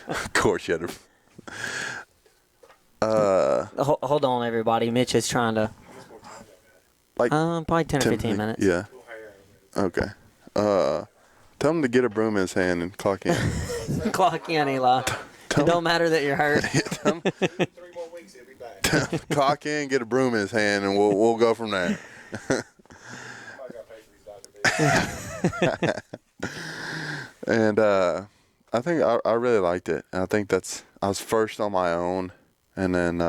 C: Of course you had to.
B: Hold on, everybody. Mitch is trying to.
C: Like
B: probably 10 or 15 minutes.
C: Yeah. Okay. Tell him to get a broom in his hand and clock in.
B: Clock in, Eli. It don't matter that you're hurt.
D: 3 more weeks, he'll be back.
C: Clock in, get a broom in his hand, and we'll go from there.
D: I gotta pay for these doctor bills.
C: And I think I really liked it. And I think I was first on my own, and then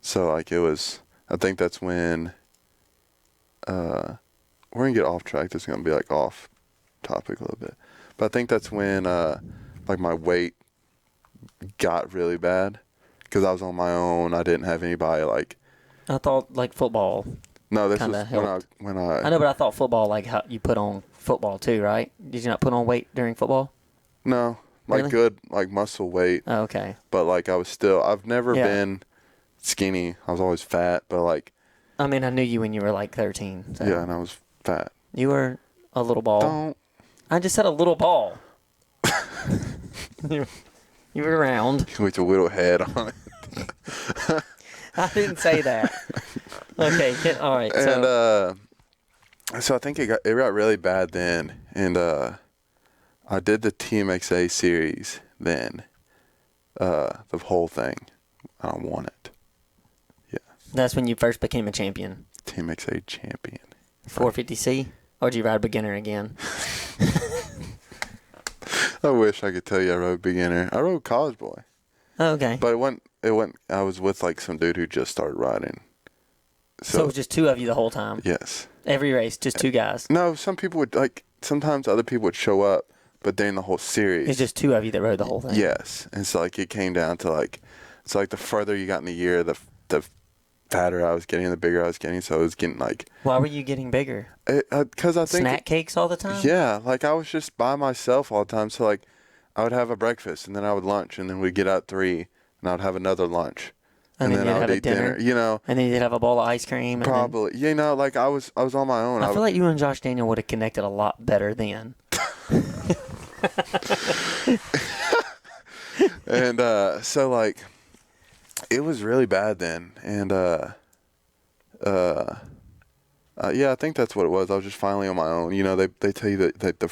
C: so like it was. I think that's when we're gonna get off track. This is gonna be like off topic a little bit, but I think that's when like my weight got really bad because I was on my own. I didn't have anybody like.
B: I thought like football.
C: No, this
B: Kinda
C: was
B: helped.
C: when I.
B: I know, but I thought football like how you put on football too, right? Did you not put on weight during football?
C: No, like
B: Really?
C: good like muscle weight,
B: Oh, okay.
C: but like I was still. I've never
B: Yeah.
C: been skinny. I was always fat, but like
B: I mean, I knew you when you were like 13. So.
C: yeah, and I was fat.
B: You were a little ball.
C: Don't.
B: I just said a little ball. you were round.
C: With your little head on it.
B: I didn't say that. Okay, all right.
C: And so I think it got really bad then, and I did the TMXA series then, the whole thing. I won it. Yeah,
B: That's when you first became a champion.
C: TMXA champion.
B: 450C? Or did you ride beginner again?
C: I wish I could tell you I rode beginner. I rode college boy,
B: Oh, okay.
C: but it went. I was with like some dude who just started riding.
B: So it was just two of you the whole time?
C: Yes.
B: Every race, just two guys?
C: No, some people would like. Sometimes other people would show up, but during the whole series,
B: It's just two of you that rode the whole thing?
C: yes. And so like it came down to like, it's like the further you got in the year, the fatter I was getting, the bigger I was getting. So it was getting like.
B: Why were you getting bigger?
C: Because I think.
B: Snack cakes all the time?
C: Yeah, like I was just by myself all the time. So like, I would have a breakfast and then I would lunch and then we'd get out at 3 and I would have another lunch.
B: And then you'd
C: I would
B: have a
C: eat dinner. You know.
B: And then you'd have a bowl of ice cream. And
C: Probably. You know, like I was on my own.
B: I feel like you and Josh Daniel would have connected a lot better then.
C: And so like it was really bad then. And yeah, I think that's what it was. I was just finally on my own. You know, they tell you that the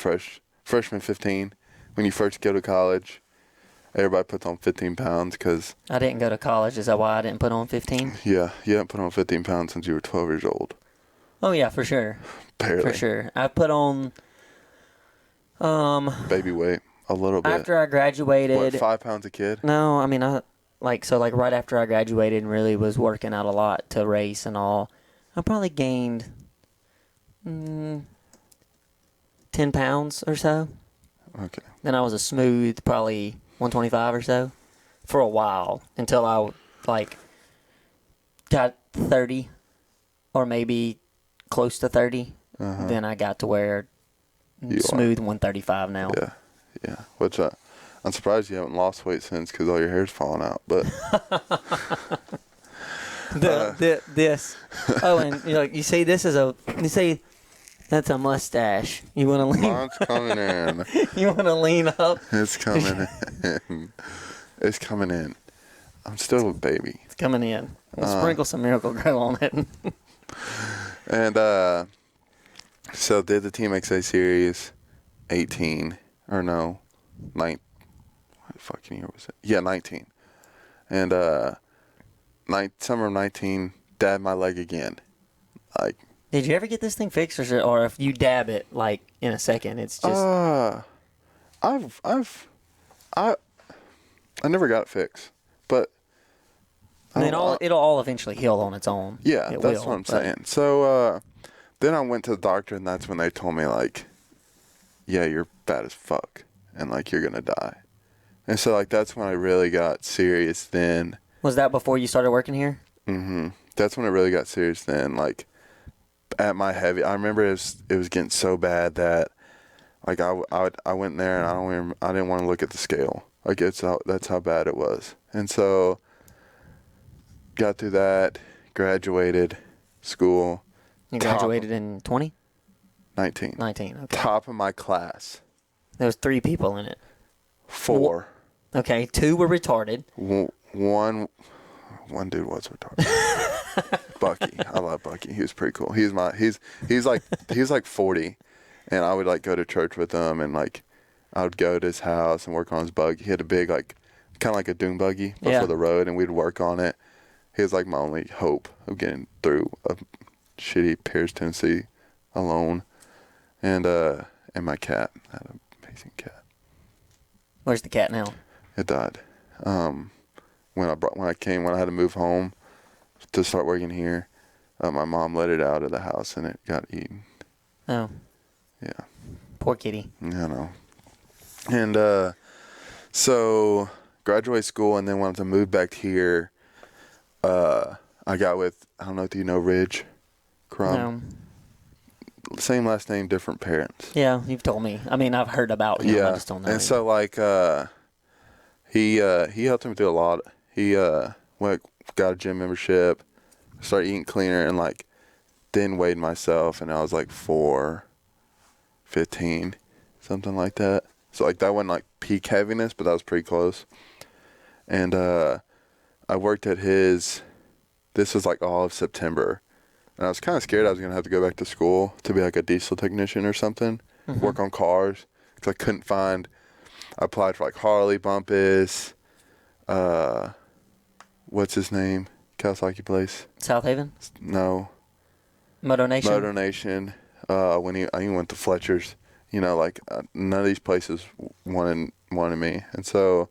C: freshman 15 when you first go to college, everybody puts on 15 pounds because
B: I didn't go to college. Is that why I didn't put on 15?
C: yeah, you haven't put on 15 pounds since you were 12 years old.
B: Oh, yeah, for sure.
C: Barely.
B: For sure. I put on
C: Baby weight a little bit.
B: after I graduated.
C: What, 5 pounds a kid?
B: No, I mean, like right after I graduated and really was working out a lot to race and all, I probably gained 10 pounds or so.
C: Okay.
B: Then I was a smooth, probably 125 or so for a while until I like got 30 or maybe close to 30.
C: Uh-huh.
B: Then I got to where
C: You
B: smooth 135 now.
C: Yeah. Which I'm surprised you haven't lost weight since because all your hair's falling out. But
B: This. Oh, and you say this is you say that's a mustache. You want to lean?
C: mine's coming in.
B: You want to lean up?
C: It's coming in. It's coming in. I'm still a baby.
B: It's coming in. We'll sprinkle some Miracle Grow on it.
C: And so did the TMXA series 18 or no 9 what fucking year was it? Yeah, 19. And summer of 19 dabbed my leg again. Like
B: Did you ever get this thing fixed, or if you dab it like in a second, it's just
C: I never got it fixed. But
B: I mean, it'll all eventually heal on its own.
C: yeah,
B: It
C: that's
B: will,
C: what I'm
B: but-
C: saying. So then I went to the doctor, and that's when they told me, like, yeah, you're bad as fuck, and, like, you're going to die. And so, like, that's when I really got serious then.
B: Was that before you started working here?
C: Mm-hmm. That's when I really got serious then. Like, at my heavy, I remember it was getting so bad that, like, I went there, and I didn't want to look at the scale. Like, that's how bad it was. And so, got through that, graduated school.
B: You graduated in 20?
C: 19.
B: 19, okay.
C: Top of my class.
B: There was 3 people in it.
C: 4.
B: Okay, 2 were retarded.
C: One dude was retarded. Bucky. I love Bucky. He was pretty cool. He's like 40, and I would like go to church with him, and like I would go to his house and work on his buggy. He had a big like kind of like a dune buggy for the road, and we'd work on it. He was like my only hope of getting through a shitty Pierce, Tennessee alone. And my cat. I had an amazing cat.
B: Where's the cat now?
C: It died. When I had to move home to start working here, my mom let it out of the house and it got eaten.
B: Oh.
C: Yeah.
B: Poor kitty.
C: You know. And so graduate school, and then wanted to move back here. I got with, I don't know if you know Ridge Crum.
B: No.
C: Same last name, different parents.
B: Yeah, you've told me. I mean, I've heard about him.
C: Yeah,
B: I just don't know.
C: and
B: him.
C: so like he helped me through a lot. He got a gym membership, started eating cleaner, and like then weighed myself, and I was like 415, something like that. So like that wasn't like peak heaviness, but that was pretty close. And I worked at his. This was like all of September, and I was kind of scared I was gonna have to go back to school to be like a diesel technician or something, work on cars, because I couldn't find. I applied for like Harley, Bumpus, what's his name? Kawasaki place?
B: South Haven?
C: No.
B: Moto Nation?
C: Moto Nation. When I even went to Fletcher's, you know, like none of these places wanted me, and so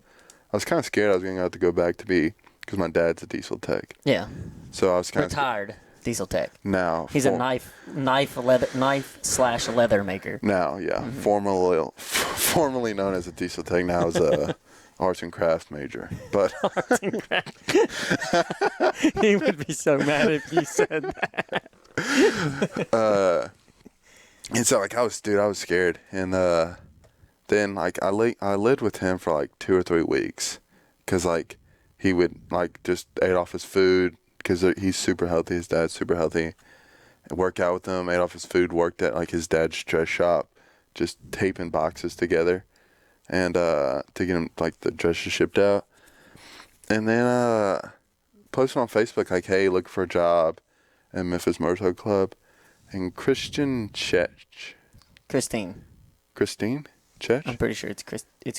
C: I was kind of scared I was going to have to go back to be, because my dad's a diesel tech.
B: Yeah.
C: So I was kind of
B: Retired diesel tech.
C: now.
B: He's a knife/leather maker.
C: Now, yeah, formerly known as a diesel tech. Now is a arts and crafts major, but
B: He would be so mad if you said that.
C: and so like I was scared, and then like I lived with him for like 2 or 3 weeks, because like he would like just ate off his food, because he's super healthy. His dad's super healthy. I worked out with him, ate off his food, worked at like his dad's dress shop, just taping boxes together, and to get him like the dresses shipped out. And then posted on Facebook like, hey, looking for a job at Memphis Motorcycle Club. And Christine Chech.
B: Christine
C: Chech?
B: I'm pretty sure it's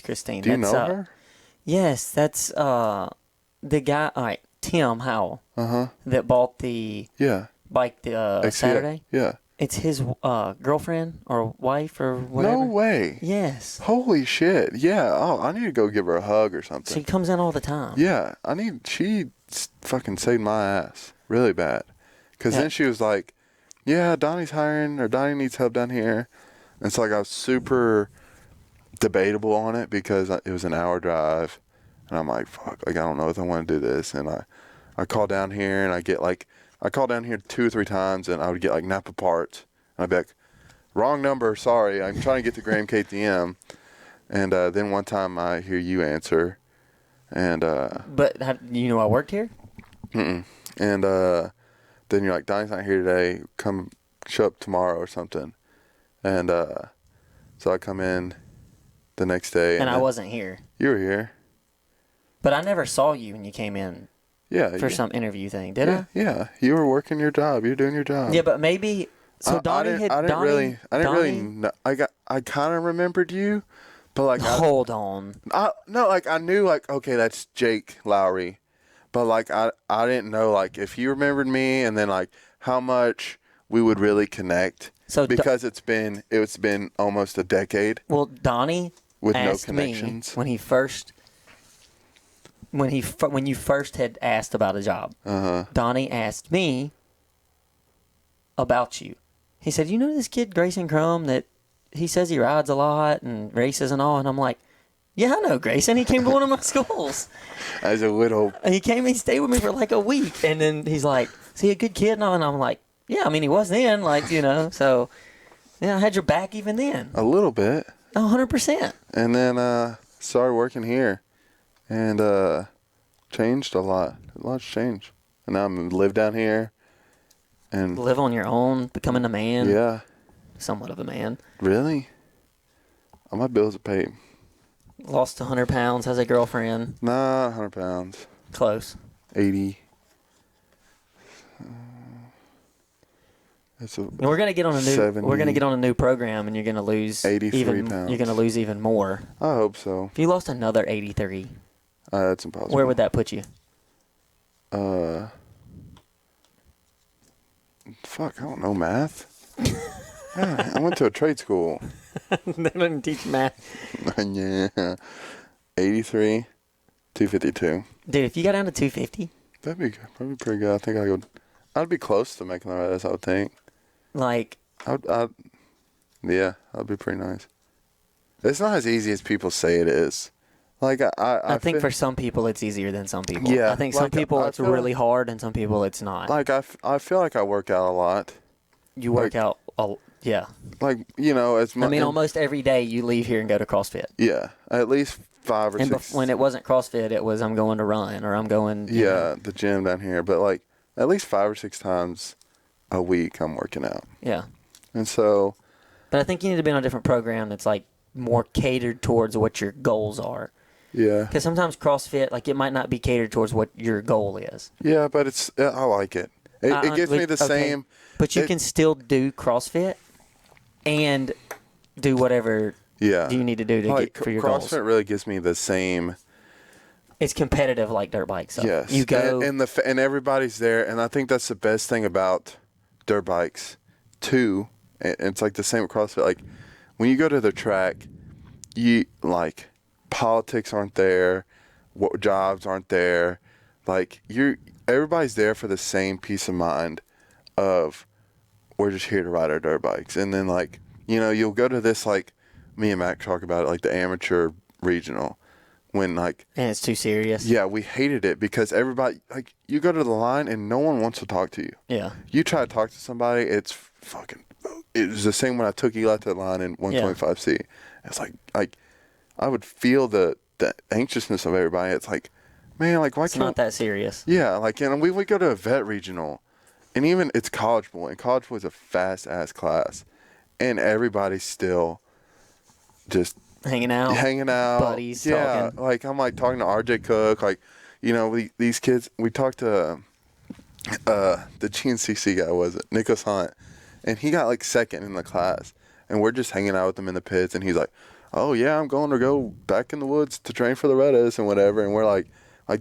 B: Christine.
C: Do you know her?
B: Yes, that's the guy. All right, Tim Howell. That bought the bike Saturday.
C: Yeah.
B: It's his girlfriend or wife or whatever.
C: No way.
B: Yes.
C: Holy shit. Yeah. Oh, I need to go give her a hug or something.
B: She comes in all the time.
C: Yeah. She fucking saved my ass really bad. Because then she was like, yeah, Donnie's hiring, or Donnie needs help down here. And so like I was super debatable on it, because it was an hour drive. And I'm like, fuck, like I don't know if I want to do this. And I call down here, and I call down here 2 or 3 times, and I would get like Napa parts. And I'd be like, wrong number, sorry, I'm trying to get to Graham KTM. And then one time I hear you answer. And
B: But you know I worked here?
C: and then you're like, Donnie's not here today, come show up tomorrow or something. And so I come in the next day.
B: And I wasn't here.
C: You were here.
B: But I never saw you when you came in.
C: Yeah.
B: For some interview thing, did I?
C: Yeah. You were working your job. You were doing your job.
B: Yeah, but maybe. So Donnie
C: I didn't really know. I kind of remembered you, but like.
B: Hold on.
C: No, like I knew like, okay, that's Jake Lowry, but like I didn't know like if you remembered me, and then like how much we would really connect. So because it's been almost a decade.
B: Well, Donnie
C: with
B: asked
C: no connections
B: me when you first had asked about a job. Donnie asked me about you. He said, "You know this kid Grayson Crum that he says he rides a lot and races and all?" And I'm like, "Yeah, I know Grayson. He came to one of my schools
C: as a little."
B: And he stayed with me for like a week, and then he's like, "Is he a good kid?" And I'm like, "Yeah, I mean he was then, like so." Yeah, I had your back even then.
C: A little bit.
B: 100%.
C: And then started working here, and changed a lot. A lot's changed. And now I live down here, and
B: live on your own, becoming a man.
C: Yeah.
B: Somewhat of a man.
C: Really? All my bills are paid.
B: Lost 100 pounds. Has a girlfriend.
C: Nah, 100 pounds.
B: Close.
C: 80.
B: We're gonna get on a new.
C: 70,
B: we're gonna get on a new program, and you're gonna lose
C: 83 pounds.
B: You're gonna lose even more.
C: I hope so.
B: If you lost another 83,
C: that's impossible.
B: Where would that put you?
C: Fuck, I don't know math. Yeah, I went to a trade school.
B: They didn't teach math.
C: Yeah, 83, 252.
B: Dude, if you got down to 250,
C: that'd be pretty good. I think I'd be close to making the right ass, I would think.
B: Like,
C: yeah, that'd be pretty nice. It's not as easy as people say it is. Like
B: I think
C: feel,
B: for some people it's easier than some people.
C: Yeah,
B: I think some
C: like,
B: people
C: I
B: it's
C: feel
B: really hard, and some people it's not.
C: like I feel like I work out a lot.
B: You work
C: like-
B: out, yeah.
C: Like, you know, as much.
B: I mean, almost every day you leave here and go to CrossFit.
C: Yeah, at least 5 or
B: And
C: 6.
B: when it wasn't CrossFit, it was I'm going to run or I'm going. You
C: Yeah,
B: know.
C: the gym down here, but like at least 5 or 6 times a week I'm working out,
B: Yeah.
C: and so
B: But I think you need to be on a different program that's like more catered towards what your goals are.
C: yeah,
B: Because sometimes CrossFit, like it might not be catered towards what your goal is.
C: yeah, but it's I like it. It gives me the same.
B: But you
C: it-
B: can still do CrossFit and do whatever
C: Yeah,
B: you need to do to
C: like
B: get for your
C: CrossFit
B: goals.
C: really gives me the same.
B: It's competitive like dirt bikes. So
C: Yes,
B: you go
C: and everybody's there, and I think that's the best thing about dirt bikes too. And it's like the same with CrossFit. Like when you go to the track, you like politics aren't there, what jobs aren't there. Like everybody's there for the same peace of mind of we're just here to ride our dirt bikes. And then like, you know, you'll go to this, like me and Mac talk about it, like the amateur regional, when like,
B: and it's too serious.
C: yeah, we hated it because everybody, like, you go to the line and no one wants to talk to you.
B: Yeah.
C: You try to talk to somebody, it was the same when I took Eli to the line in 125C. It's like I would feel the anxiousness of everybody. It's like, man, like why
B: It's
C: can't
B: not that serious.
C: Yeah, like, and we would go to a vet regional, and even it's college boy, and college boy is a fast ass class, and everybody's still just
B: Hanging out.
C: buddies, yeah,
B: talking.
C: like I'm like talking to RJ Cook, like, you know, these kids. We talked to the GNCC guy, was it Nicholas Hunt, and he got like second in the class, and we're just hanging out with him in the pits, and he's like, oh yeah, I'm going to go back in the woods to train for the Reddas and whatever, and we're like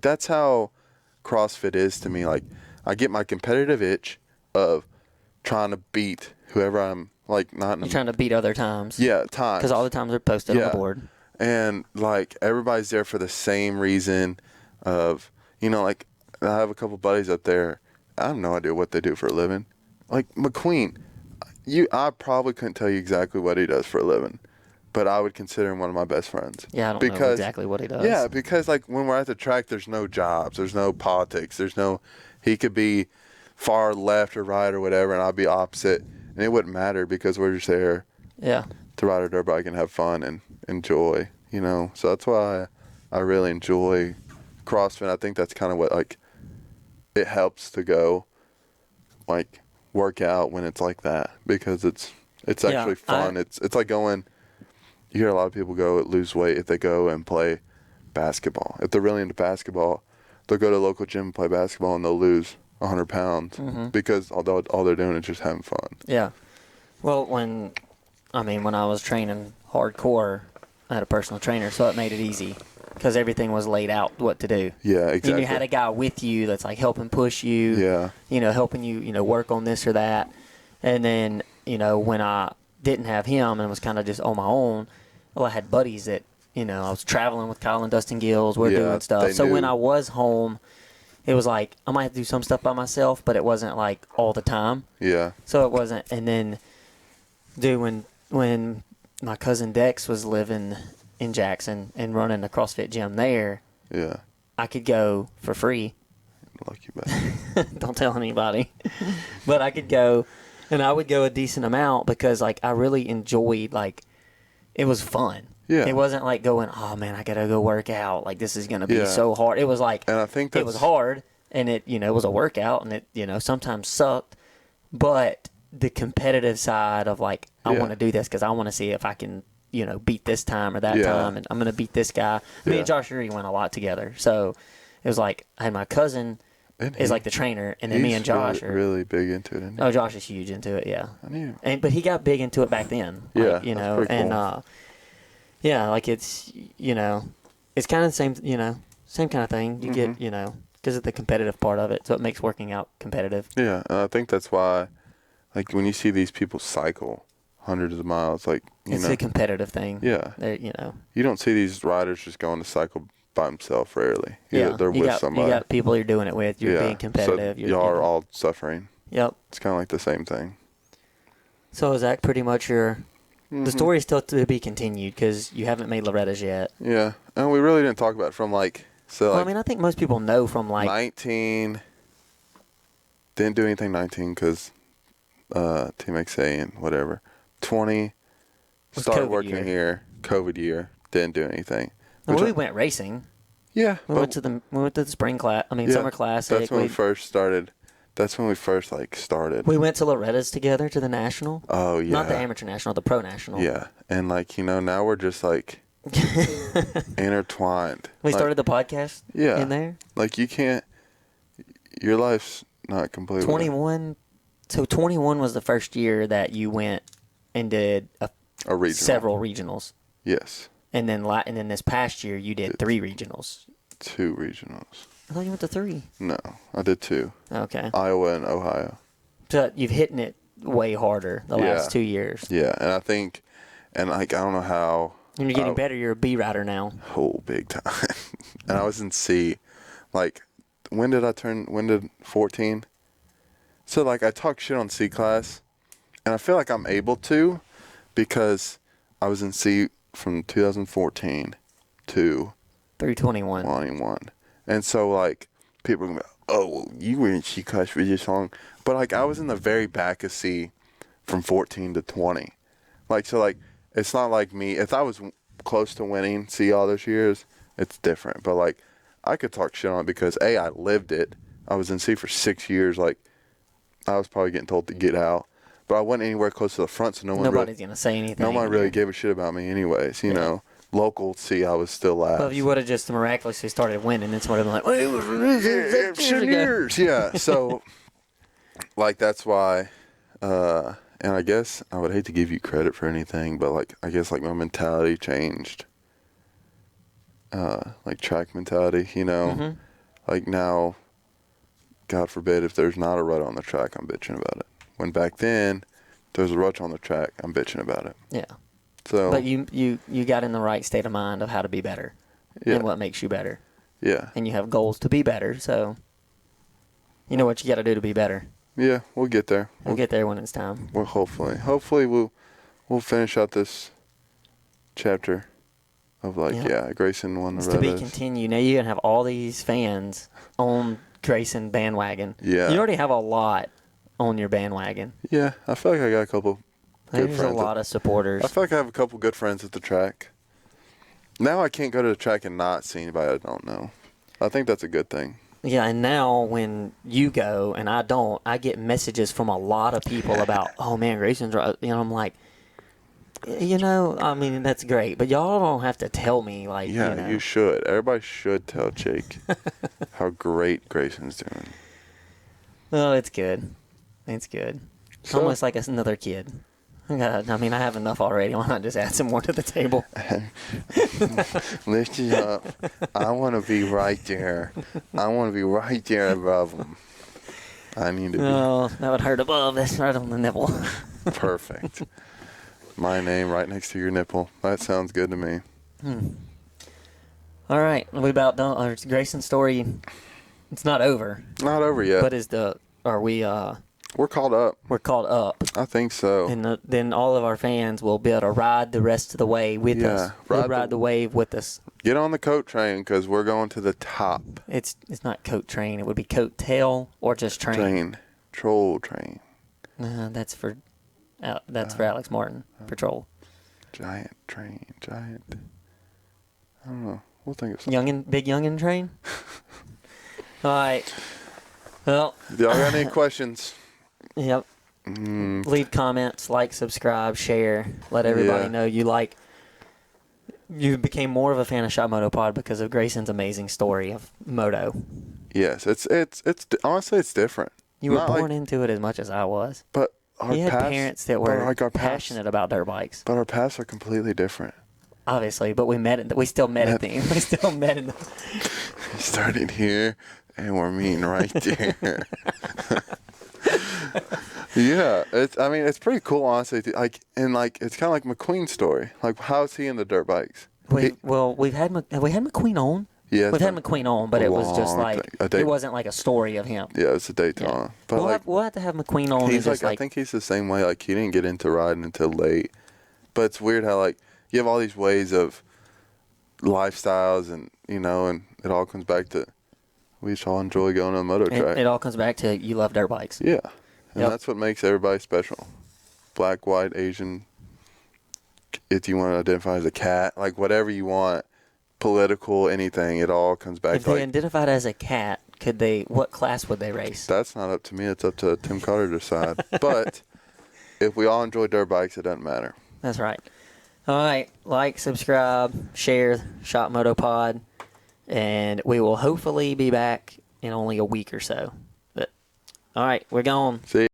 C: that's how CrossFit is to me. Like I get my competitive itch of trying to beat whoever I'm like not in
B: You're trying to beat other times.
C: yeah, times.
B: Because all the times are posted on the board.
C: And like everybody's there for the same reason of, you know, like I have a couple buddies up there. I have no idea what they do for a living. Like McQueen, I probably couldn't tell you exactly what he does for a living, but I would consider him one of my best friends.
B: Yeah, I don't know exactly what he does.
C: Yeah, because like when we're at the track, there's no jobs, there's no politics, he could be far left or right or whatever, and I'd be opposite, and it wouldn't matter because we're just there
B: Yeah.
C: to ride our dirt bike and have fun and enjoy, you know. So that's why I really enjoy CrossFit. I think that's kind of what like it helps to go like work out when it's like that, because it's actually fun. It's like going. You hear a lot of people go lose weight if they go and play basketball. If they're really into basketball, they'll go to a local gym and play basketball and they'll lose 100 pounds because all they're doing is just having fun.
B: Yeah. Well, when I was training hardcore, I had a personal trainer, so it made it easy because everything was laid out what to do.
C: Yeah, exactly.
B: And you had a guy with you that's like helping push you.
C: Yeah.
B: You know, helping you, work on this or that. And then, when I didn't have him and was kind of just on my own, well, I had buddies that, I was traveling with Kyle and Dustin Gills. We're doing stuff. So when I was home, it was like I might have to do some stuff by myself, but it wasn't like all the time.
C: Yeah.
B: So it wasn't. And then, dude, when my cousin Dex was living in Jackson and running a CrossFit gym there,
C: Yeah.
B: I could go for free.
C: Lucky bastard.
B: Don't tell anybody. But I could go, and I would go a decent amount because, like, I really enjoyed, like, it was fun.
C: Yeah.
B: It wasn't like going, oh, man, I got to go work out. Like, this is going to be so hard. It was like,
C: And I think
B: it was hard, and it, it was a workout, and it, sometimes sucked. But the competitive side of, like, I want to do this because I want to see if I can, beat this time or that time, and I'm going to beat this guy. Me and Josh Uri went a lot together. So it was like I had my cousin is like the trainer, and then me and Josh are
C: really big into it. Isn't he?
B: Oh, Josh is huge into it. Yeah,
C: I knew.
B: But he got big into it back then.
C: Yeah,
B: like,
C: that's pretty
B: and
C: cool.
B: yeah, like it's it's kind of the same same kind of thing. You get because of the competitive part of it, so it makes working out competitive.
C: Yeah, and I think that's why, like when you see these people cycle hundreds of miles, like
B: It's a competitive thing.
C: Yeah. You don't see these riders just going to cycle by themselves rarely. They're with somebody.
B: You got people you're doing it with. You're being competitive.
C: So y'all are all suffering.
B: Yep.
C: It's kind of like the same thing.
B: So is that pretty much your The story is still to be continued because you haven't made Loretta's yet.
C: Yeah, and we really didn't talk about it from like
B: Well, I mean, I think most people know from like
C: 19. Didn't do anything 19 because Team XA and whatever. 20
B: Was
C: started
B: COVID
C: working
B: year.
C: here. COVID year, didn't do anything.
B: well,
C: Which
B: we went racing.
C: Yeah,
B: We went to the spring class. I mean,
C: yeah,
B: summer classic.
C: That's when we first started. That's when we first like started.
B: We went to Loretta's together to the national.
C: Oh yeah.
B: Not the amateur national, the pro national.
C: Yeah, and like now we're just like intertwined.
B: We
C: Like,
B: started the podcast.
C: Yeah.
B: In there.
C: Like you can't. Your life's not completely.
B: 21. So 21 was the first year that you went and did
C: A regional.
B: several regionals,
C: Yes.
B: and then this past year you did 3 regionals.
C: 2 regionals.
B: I thought you went to 3.
C: No, I did 2.
B: Okay.
C: Iowa and Ohio.
B: So you've hitting it way harder the last 2 years.
C: Yeah, and I think, and like I don't know how.
B: And you're getting better. You're a B rider now.
C: Oh, big time. And I was in C. Like, when did 14? So, like, I talk shit on C class, and I feel like I'm able to because I was in C from 2014 to
B: 321.
C: 21. And so, like, people are going to be like, oh, well, you were in C class for this long. But, like, I was in the very back of C from 14 to 20. Like, so, like, it's not like me. If I was close to winning C all those years, it's different. But, like, I could talk shit on it because, A, I lived it. I was in C for 6 years. Like, I was probably getting told to get out. But I wasn't anywhere close to the front, so
B: Nobody's going to say anything.
C: No one really gave a shit about me anyways, you know. Local C, I was still last.
B: Well, if you would have just miraculously started winning, then somebody would have been like, well, it was 6 years ago.
C: Yeah, so, like, that's why, and I guess I would hate to give you credit for anything, but, like, I guess, like, my mentality changed. Like, track mentality, you know?
B: Mm-hmm.
C: Like, now, God forbid, if there's not a rut on the track, I'm bitching about it. When back then, there's a rut on the track, I'm bitching about it.
B: Yeah.
C: So,
B: But you got in the right state of mind of how to be better and what makes you better.
C: Yeah.
B: And you have goals to be better, so you know what you got to do to be better.
C: Yeah, we'll get there.
B: We'll get there when it's time.
C: Well, hopefully we'll finish out this chapter of Grayson won the
B: It's to be
C: Reddits.
B: continued. Now you're going to have all these fans on Grayson bandwagon.
C: Yeah.
B: You already have a lot on your bandwagon.
C: Yeah, I feel like I got a couple good
B: There's
C: friends.
B: a lot of supporters.
C: I feel like I have a couple good friends at the track. Now I can't go to the track and not see anybody I don't know. I think that's a good thing.
B: Yeah, and now when you go and I don't, I get messages from a lot of people about, oh man, Grayson's right. You know, I'm like, you know, I mean, that's great, but y'all don't have to tell me, like,
C: Yeah,
B: you know.
C: you should. Everybody should tell Jake how great Grayson's doing.
B: Well, it's good. It's good.
C: So-
B: Almost like another kid. I have enough already. Why not just add some more to the table?
C: Lift it up. I want to be right there. I want to be right there above him. I need to be
B: Oh, that would hurt above. That's right on the nipple.
C: perfect. My name right next to your nipple. That sounds good to me.
B: All right, we about done. Grayson's story. It's not over,
C: Not over yet.
B: but
C: We're caught up.
B: we're caught up,
C: I think so.
B: and then all of our fans will be able to ride the rest of the way with us. They'll ride the wave with us.
C: Get on the coat train because we're going to the top.
B: It's not coat train. It would be coat tail or just train.
C: Troll train.
B: That's for Alex Martin Patrol.
C: Giant train. Giant. I don't know. We'll think of something.
B: Big youngin train. All right. Well.
C: Do y'all got any questions?
B: Yep. Leave comments, like, subscribe, share. Let everybody know you like. You became more of a fan of Shot Moto Pod because of Grayson's amazing story of moto.
C: Yes, it's honestly it's different.
B: You were
C: Not
B: born
C: like-
B: into it as much as I was.
C: But our
B: He had
C: paths,
B: parents that
C: but
B: were
C: like our
B: passionate about dirt bikes,
C: But our paths are completely different.
B: obviously. But we still met at the. We still met in the.
C: We started here and we're meeting right there. Yeah, it's pretty cool, honestly. Like, and like, it's kind of like McQueen's story. Like, how's he in the dirt bikes?
B: We've had McQueen on.
C: Yeah,
B: We've had McQueen on, but
C: a
B: it was just
C: long
B: like
C: thing.
B: it wasn't like a story of him.
C: Yeah, it's a Daytona.
B: Yeah.
C: But
B: we'll have to have McQueen on.
C: he's
B: and just
C: I think he's the same way. Like, he didn't get into riding until late, But it's weird how like you have all these ways of lifestyles, and and it all comes back to we just all enjoy going on a moto track.
B: It all comes back to you love dirt bikes.
C: Yeah, and
B: Yep.
C: that's what makes everybody special. Black, white, Asian. If you want to identify as a cat, like whatever you want, political, anything, it all comes back
B: If
C: to
B: they
C: like.
B: identified as a cat, what class would they race?
C: That's not up to me. It's up to Tim Carter to decide. But if we all enjoy dirt bikes, it doesn't matter.
B: That's right. All right. Like, subscribe, share Shop Moto Pod, and we will hopefully be back in only a week or so. But all right, we're gone.
C: See.